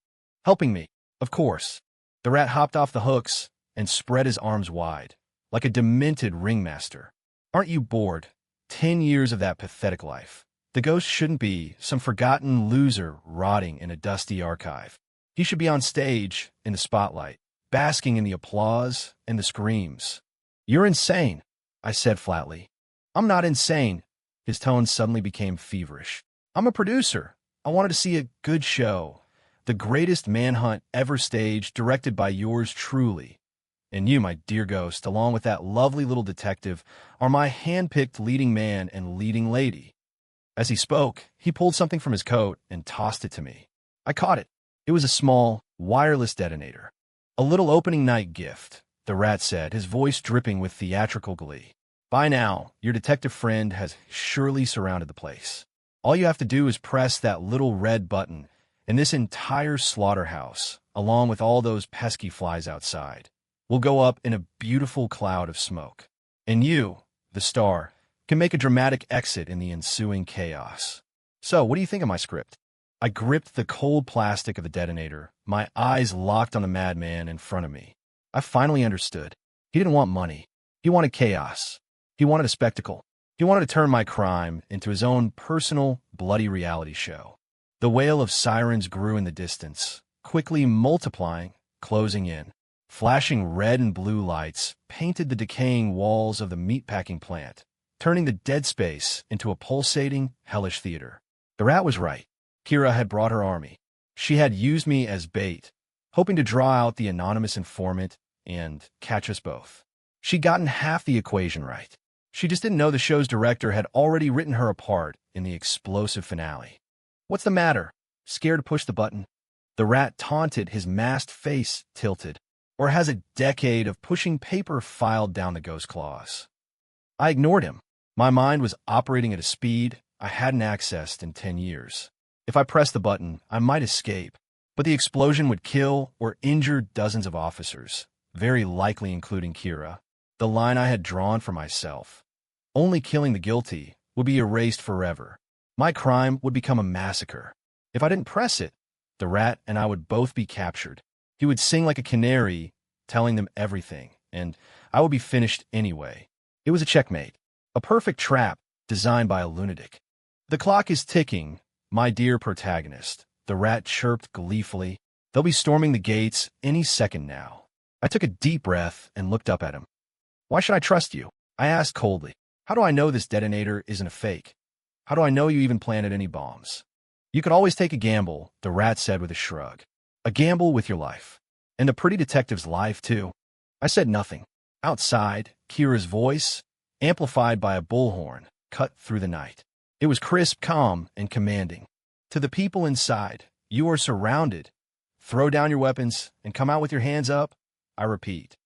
Helping me, of course." The rat hopped off the hooks and spread his arms wide, like a demented ringmaster. "Aren't you bored? 10 years of that pathetic life. The ghost shouldn't be some forgotten loser rotting in a dusty archive. He should be on stage, in the spotlight, basking in the applause and the screams." "You're insane," I said flatly. "I'm not insane." His tone suddenly became feverish. "I'm a producer. I wanted to see a good show. The greatest manhunt ever staged, directed by yours truly. And you, my dear ghost, along with that lovely little detective, are my hand-picked leading man and leading lady." As he spoke, he pulled something from his coat and tossed it to me. I caught it. It was a small, wireless detonator. "A little opening night gift," the rat said, his voice dripping with theatrical glee. "By now, your detective friend has surely surrounded the place. All you have to do is press that little red button, and this entire slaughterhouse, along with all those pesky flies outside, will go up in a beautiful cloud of smoke. And you, the star, can make a dramatic exit in the ensuing chaos. So, what do you think of my script?" I gripped the cold plastic of the detonator, my eyes locked on the madman in front of me. I finally understood. He didn't want money. He wanted chaos. He wanted a spectacle. He wanted to turn my crime into his own personal, bloody reality show. The wail of sirens grew in the distance, quickly multiplying, closing in. Flashing red and blue lights painted the decaying walls of the meatpacking plant, turning the dead space into a pulsating, hellish theater. The rat was right. Kira had brought her army. She had used me as bait, hoping to draw out the anonymous informant and catch us both. She'd gotten half the equation right. She just didn't know the show's director had already written her apart in the explosive finale. "What's the matter? Scared to push the button?" The rat taunted, his masked face tilted. "Or has a decade of pushing paper filed down the ghost claws?" I ignored him. My mind was operating at a speed I hadn't accessed in 10 years. If I pressed the button, I might escape, but the explosion would kill or injure dozens of officers, very likely including Kira. The line I had drawn for myself, only killing the guilty, would be erased forever. My crime would become a massacre. If I didn't press it, the rat and I would both be captured. He would sing like a canary, telling them everything, and I would be finished anyway. It was a checkmate, a perfect trap designed by a lunatic. "The clock is ticking, my dear protagonist," the rat chirped gleefully. "They'll be storming the gates any second now." I took a deep breath and looked up at him. "Why should I trust you?" I asked coldly. "How do I know this detonator isn't a fake? How do I know you even planted any bombs?" "You could always take a gamble," the rat said with a shrug. "A gamble with your life. And the pretty detective's life, too." I said nothing. Outside, Kira's voice, amplified by a bullhorn, cut through the night. It was crisp, calm, and commanding. "To the people inside, you are surrounded. Throw down your weapons and come out with your hands up. I repeat."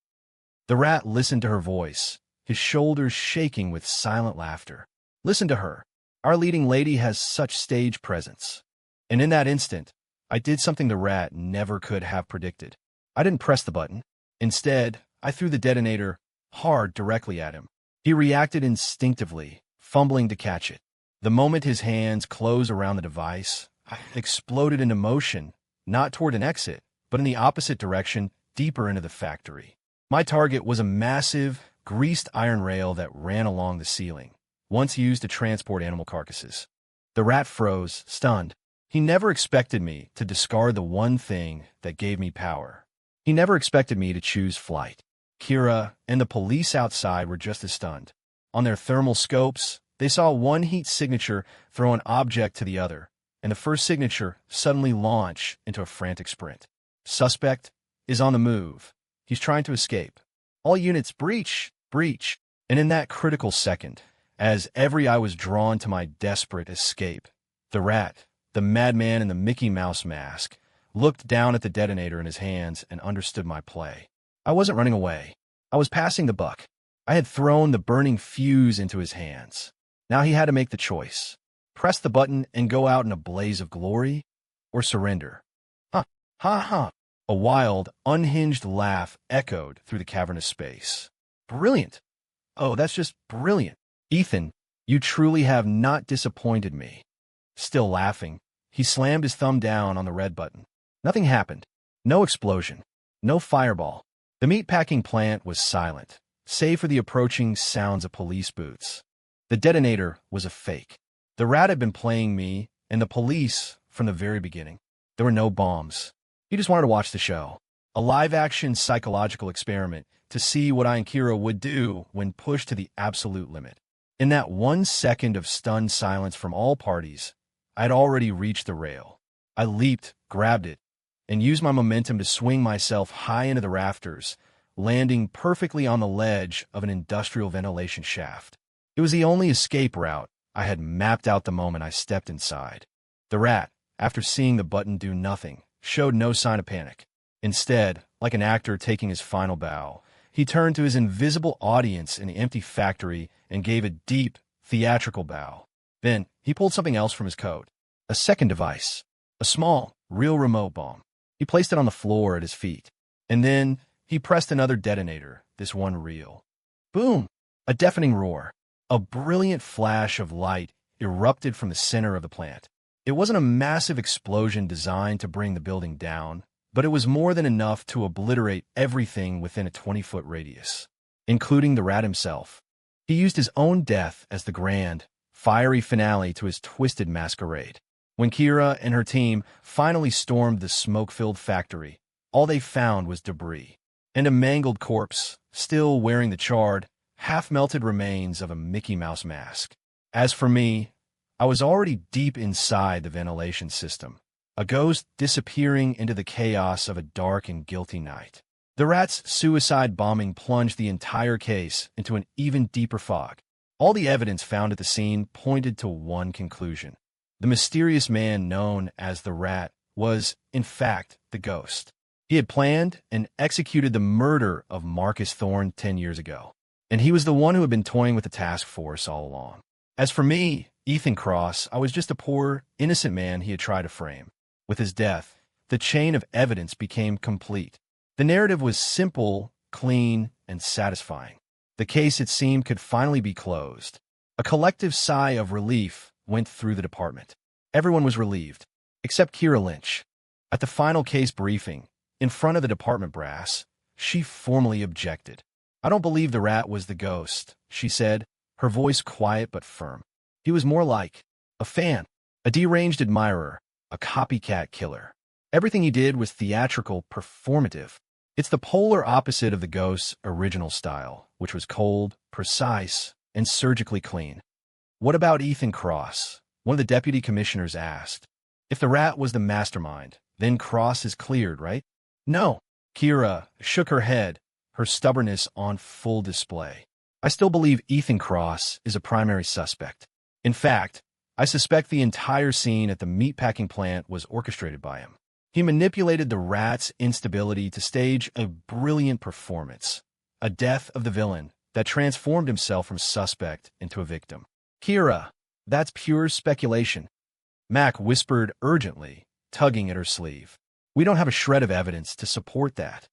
The rat listened to her voice, his shoulders shaking with silent laughter. Listen to her. Our leading lady has such stage presence. And in that instant, I did something the rat never could have predicted. I didn't press the button. Instead, I threw the detonator hard directly at him. He reacted instinctively, fumbling to catch it. The moment his hands closed around the device, I exploded into motion, not toward an exit, but in the opposite direction, deeper into the factory. My target was a massive, greased iron rail that ran along the ceiling, once used to transport animal carcasses. The rat froze, stunned. He never expected me to discard the one thing that gave me power. He never expected me to choose flight. Kira and the police outside were just as stunned. On their thermal scopes, they saw one heat signature throw an object to the other, and the first signature suddenly launch into a frantic sprint. "Suspect is on the move. He's trying to escape. All units breach, breach." And in that critical second, as every eye was drawn to my desperate escape, the rat, the madman in the Mickey Mouse mask, looked down at the detonator in his hands and understood my play. I wasn't running away. I was passing the buck. I had thrown the burning fuse into his hands. Now he had to make the choice. Press the button and go out in a blaze of glory, or surrender. Ha, ha, ha. A wild, unhinged laugh echoed through the cavernous space. Brilliant. Oh, that's just brilliant. Ethan, you truly have not disappointed me. Still laughing, he slammed his thumb down on the red button. Nothing happened. No explosion. No fireball. The meatpacking plant was silent, save for the approaching sounds of police boots. The detonator was a fake. The rat had been playing me and the police from the very beginning. There were no bombs. He just wanted to watch the show. A live-action psychological experiment to see what I and Kira would do when pushed to the absolute limit. In that 1 second of stunned silence from all parties, I had already reached the rail. I leaped, grabbed it, and used my momentum to swing myself high into the rafters, landing perfectly on the ledge of an industrial ventilation shaft. It was the only escape route I had mapped out the moment I stepped inside. The rat, after seeing the button do nothing, showed no sign of panic. Instead, like an actor taking his final bow, he turned to his invisible audience in the empty factory and gave a deep, theatrical bow. Then, he pulled something else from his coat. A second device. A small, real remote bomb. He placed it on the floor at his feet. And then, he pressed another detonator, this one reel. Boom! A deafening roar. A brilliant flash of light erupted from the center of the plant. It wasn't a massive explosion designed to bring the building down, but it was more than enough to obliterate everything within a 20-foot radius, including the rat himself. He used his own death as the grand, fiery finale to his twisted masquerade. When Kira and her team finally stormed the smoke-filled factory, all they found was debris and a mangled corpse, still wearing the charred, half-melted remains of a Mickey Mouse mask. As for me, I was already deep inside the ventilation system, a ghost disappearing into the chaos of a dark and guilty night. The rat's suicide bombing plunged the entire case into an even deeper fog. All the evidence found at the scene pointed to one conclusion. The mysterious man known as the rat was, in fact, the ghost. He had planned and executed the murder of Marcus Thorne 10 years ago, and he was the one who had been toying with the task force all along. As for me, Ethan Cross, I was just a poor, innocent man he had tried to frame. With his death, the chain of evidence became complete. The narrative was simple, clean, and satisfying. The case, it seemed, could finally be closed. A collective sigh of relief went through the department. Everyone was relieved, except Kira Lynch. At the final case briefing, in front of the department brass, she formally objected. "I don't believe the rat was the ghost," she said, her voice quiet but firm. "He was more like a fan, a deranged admirer, a copycat killer. Everything he did was theatrical, performative. It's the polar opposite of the ghost's original style, which was cold, precise, and surgically clean." "What about Ethan Cross?" one of the deputy commissioners asked. "If the rat was the mastermind, then Cross is cleared, right?" "No." Kira shook her head, her stubbornness on full display. "I still believe Ethan Cross is a primary suspect. In fact, I suspect the entire scene at the meatpacking plant was orchestrated by him. He manipulated the rat's instability to stage a brilliant performance, a death of the villain that transformed himself from suspect into a victim." "Kira, that's pure speculation," Mac whispered urgently, tugging at her sleeve. "We don't have a shred of evidence to support that."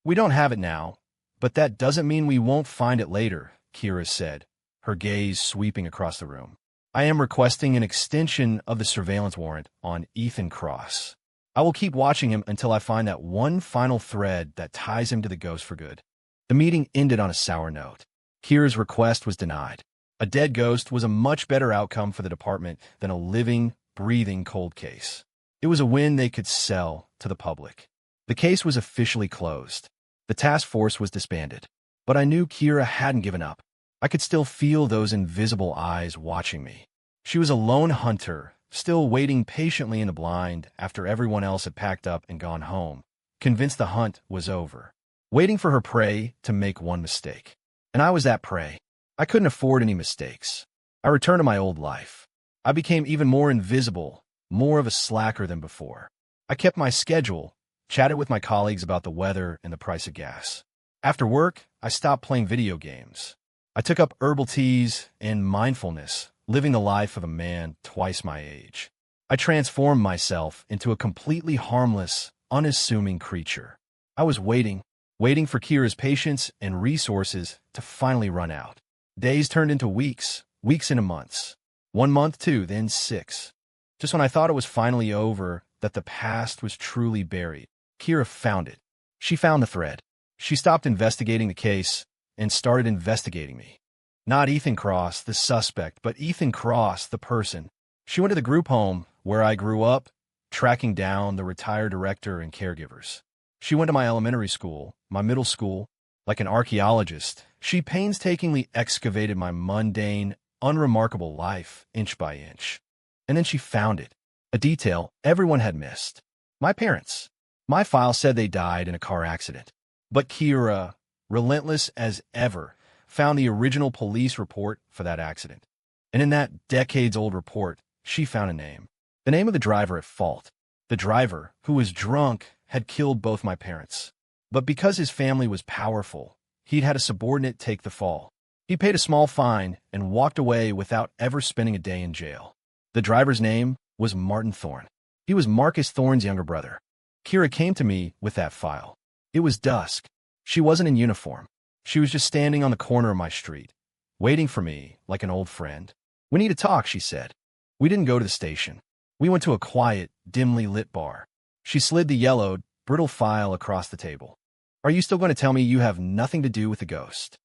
"We don't have it now, but that doesn't mean we won't find it later," Kira said, her gaze sweeping across the room. "I am requesting an extension of the surveillance warrant on Ethan Cross. I will keep watching him until I find that one final thread that ties him to the ghost for good." The meeting ended on a sour note. Kira's request was denied. A dead ghost was a much better outcome for the department than a living, breathing cold case. It was a win they could sell to the public. The case was officially closed. The task force was disbanded. But I knew Kira hadn't given up. I could still feel those invisible eyes watching me. She was a lone hunter, still waiting patiently in the blind after everyone else had packed up and gone home, convinced the hunt was over, waiting for her prey to make one mistake. And I was that prey. I couldn't afford any mistakes. I returned to my old life. I became even more invisible, more of a slacker than before. I kept my schedule, chatted with my colleagues about the weather and the price of gas. After work, I stopped playing video games. I took up herbal teas and mindfulness, living the life of a man twice my age. I transformed myself into a completely harmless, unassuming creature. I was waiting for Kira's patience and resources to finally run out. Days turned into weeks, weeks into months. 1 month, 2, then 6. Just when I thought it was finally over, that the past was truly buried, Kira found it. She found the thread. She stopped investigating the case and started investigating me. Not Ethan Cross, the suspect, but Ethan Cross, the person. She went to the group home where I grew up, tracking down the retired director and caregivers. She went to my elementary school, my middle school. Like an archaeologist, she painstakingly excavated my mundane, unremarkable life inch by inch. And then she found it, a detail everyone had missed. My parents. My file said they died in a car accident. But Kira, relentless as ever, found the original police report for that accident. And in that decades-old report, she found a name. The name of the driver at fault. The driver, who was drunk, had killed both my parents. But because his family was powerful, he'd had a subordinate take the fall. He paid a small fine and walked away without ever spending a day in jail. The driver's name was Martin Thorne. He was Marcus Thorne's younger brother. Kira came to me with that file. It was dusk. She wasn't in uniform. She was just standing on the corner of my street, waiting for me like an old friend. "We need to talk," she said. We didn't go to the station. We went to a quiet, dimly lit bar. She slid the yellowed, brittle file across the table. "Are you still going to tell me you have nothing to do with the ghost?"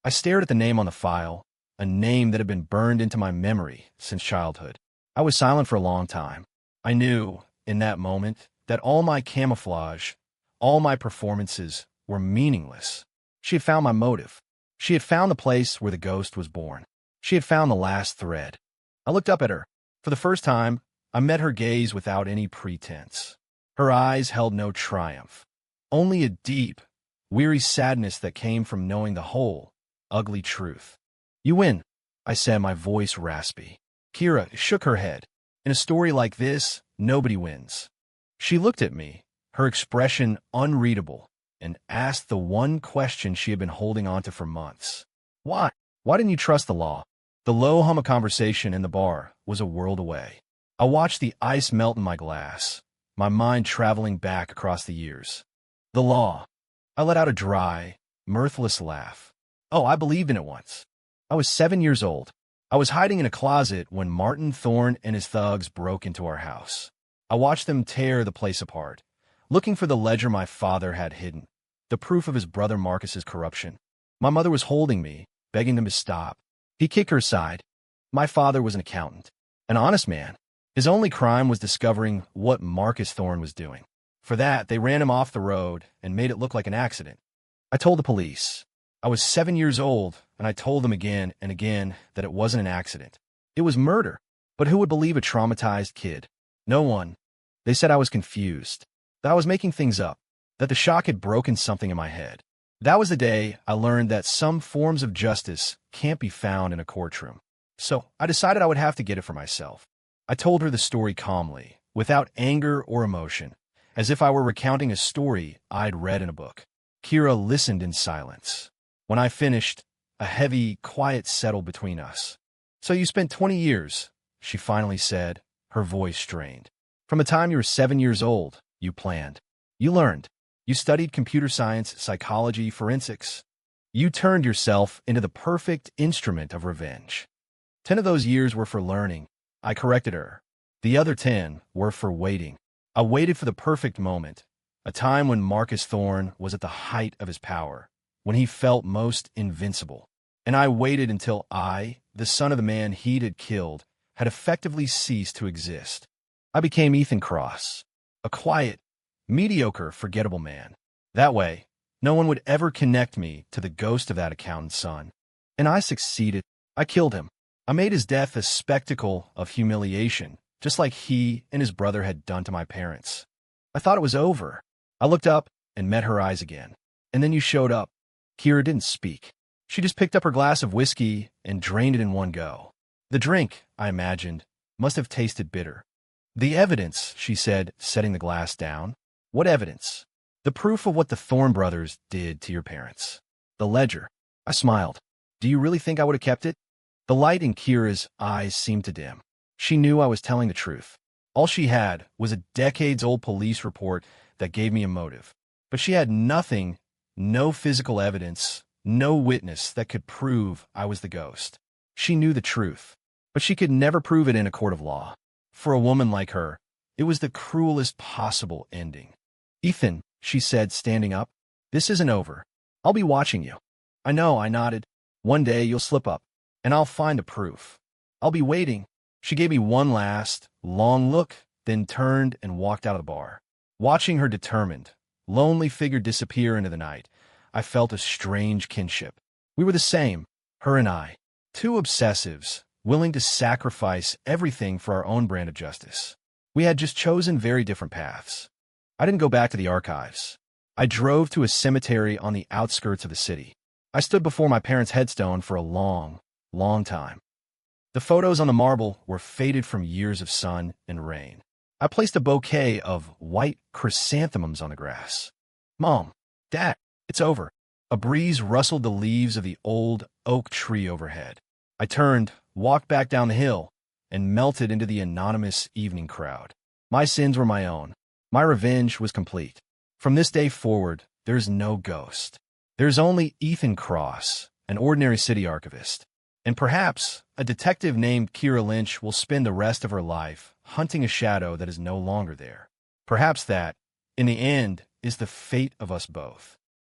I stared at the name on the file, a name that had been burned into my memory since childhood. I was silent for a long time. I knew, in that moment, that all my camouflage, all my performances were meaningless. She had found my motive. She had found the place where the ghost was born. She had found the last thread. I looked up at her. For the first time, I met her gaze without any pretense. Her eyes held no triumph, only a deep, weary sadness that came from knowing the whole, ugly truth. "You win," I said, my voice raspy. Kira shook her head. "In a story like this, nobody wins." She looked at me, her expression unreadable, and asked the one question she had been holding onto for months. "Why? Why didn't you trust the law?" The low hum of conversation in the bar was a world away. I watched the ice melt in my glass, my mind traveling back across the years. The law. I let out a dry, mirthless laugh. Oh, I believed in it once. I was 7 years old. I was hiding in a closet when Martin Thorne and his thugs broke into our house. I watched them tear the place apart, looking for the ledger my father had hidden, the proof of his brother Marcus's corruption. My mother was holding me, begging them to stop. He kicked her aside. My father was an accountant, an honest man. His only crime was discovering what Marcus Thorne was doing. For that, they ran him off the road and made it look like an accident. I told the police. I was 7 years old, and I told them again and again that it wasn't an accident. It was murder. But who would believe a traumatized kid? No one. They said I was confused, that I was making things up, that the shock had broken something in my head. That was the day I learned that some forms of justice can't be found in a courtroom. So I decided I would have to get it for myself. I told her the story calmly, without anger or emotion, as if I were recounting a story I'd read in a book. Kira listened in silence. When I finished, a heavy, quiet settled between us. "So you spent 20 years, she finally said, her voice strained. "From the time you were 7 years old, you planned. You learned. You studied computer science, psychology, forensics. You turned yourself into the perfect instrument of revenge. 10 of those years were for learning," I corrected her. "The other 10 were for waiting. I waited for the perfect moment, a time when Marcus Thorne was at the height of his power, when he felt most invincible. And I waited until I, the son of the man he'd killed, had effectively ceased to exist. I became Ethan Cross, a quiet, mediocre, forgettable man. That way, no one would ever connect me to the ghost of that accountant's son. And I succeeded. I killed him. I made his death a spectacle of humiliation, just like he and his brother had done to my parents. I thought it was over. I looked up and met her eyes again. And then you showed up." Kira didn't speak. She just picked up her glass of whiskey and drained it in one go. The drink, I imagined, must have tasted bitter. "The evidence," she said, setting the glass down. "What evidence?" "The proof of what the Thorne brothers did to your parents. The ledger." I smiled. "Do you really think I would have kept it?" The light in Kira's eyes seemed to dim. She knew I was telling the truth. All she had was a decades-old police report that gave me a motive. But she had nothing, no physical evidence, no witness that could prove I was the ghost. She knew the truth, but she could never prove it in a court of law. For a woman like her, it was the cruelest possible ending. "Ethan," she said, standing up, "this isn't over. I'll be watching you." "I know," I nodded. "One day you'll slip up, and I'll find the proof. I'll be waiting." She gave me one last, long look, then turned and walked out of the bar. Watching her determined, lonely figure disappear into the night, I felt a strange kinship. We were the same, her and I, two obsessives, willing to sacrifice everything for our own brand of justice. We had just chosen very different paths. I didn't go back to the archives. I drove to a cemetery on the outskirts of the city. I stood before my parents' headstone for a long, long time. The photos on the marble were faded from years of sun and rain. I placed a bouquet of white chrysanthemums on the grass. "Mom, Dad, it's over." A breeze rustled the leaves of the old oak tree overhead. I turned, walked back down the hill, and melted into the anonymous evening crowd. My sins were my own. My revenge was complete. From this day forward, there's no ghost. There's only Ethan Cross, an ordinary city archivist. And perhaps a detective named Kira Lynch will spend the rest of her life hunting a shadow that is no longer there. Perhaps that, in the end, is the fate of us both.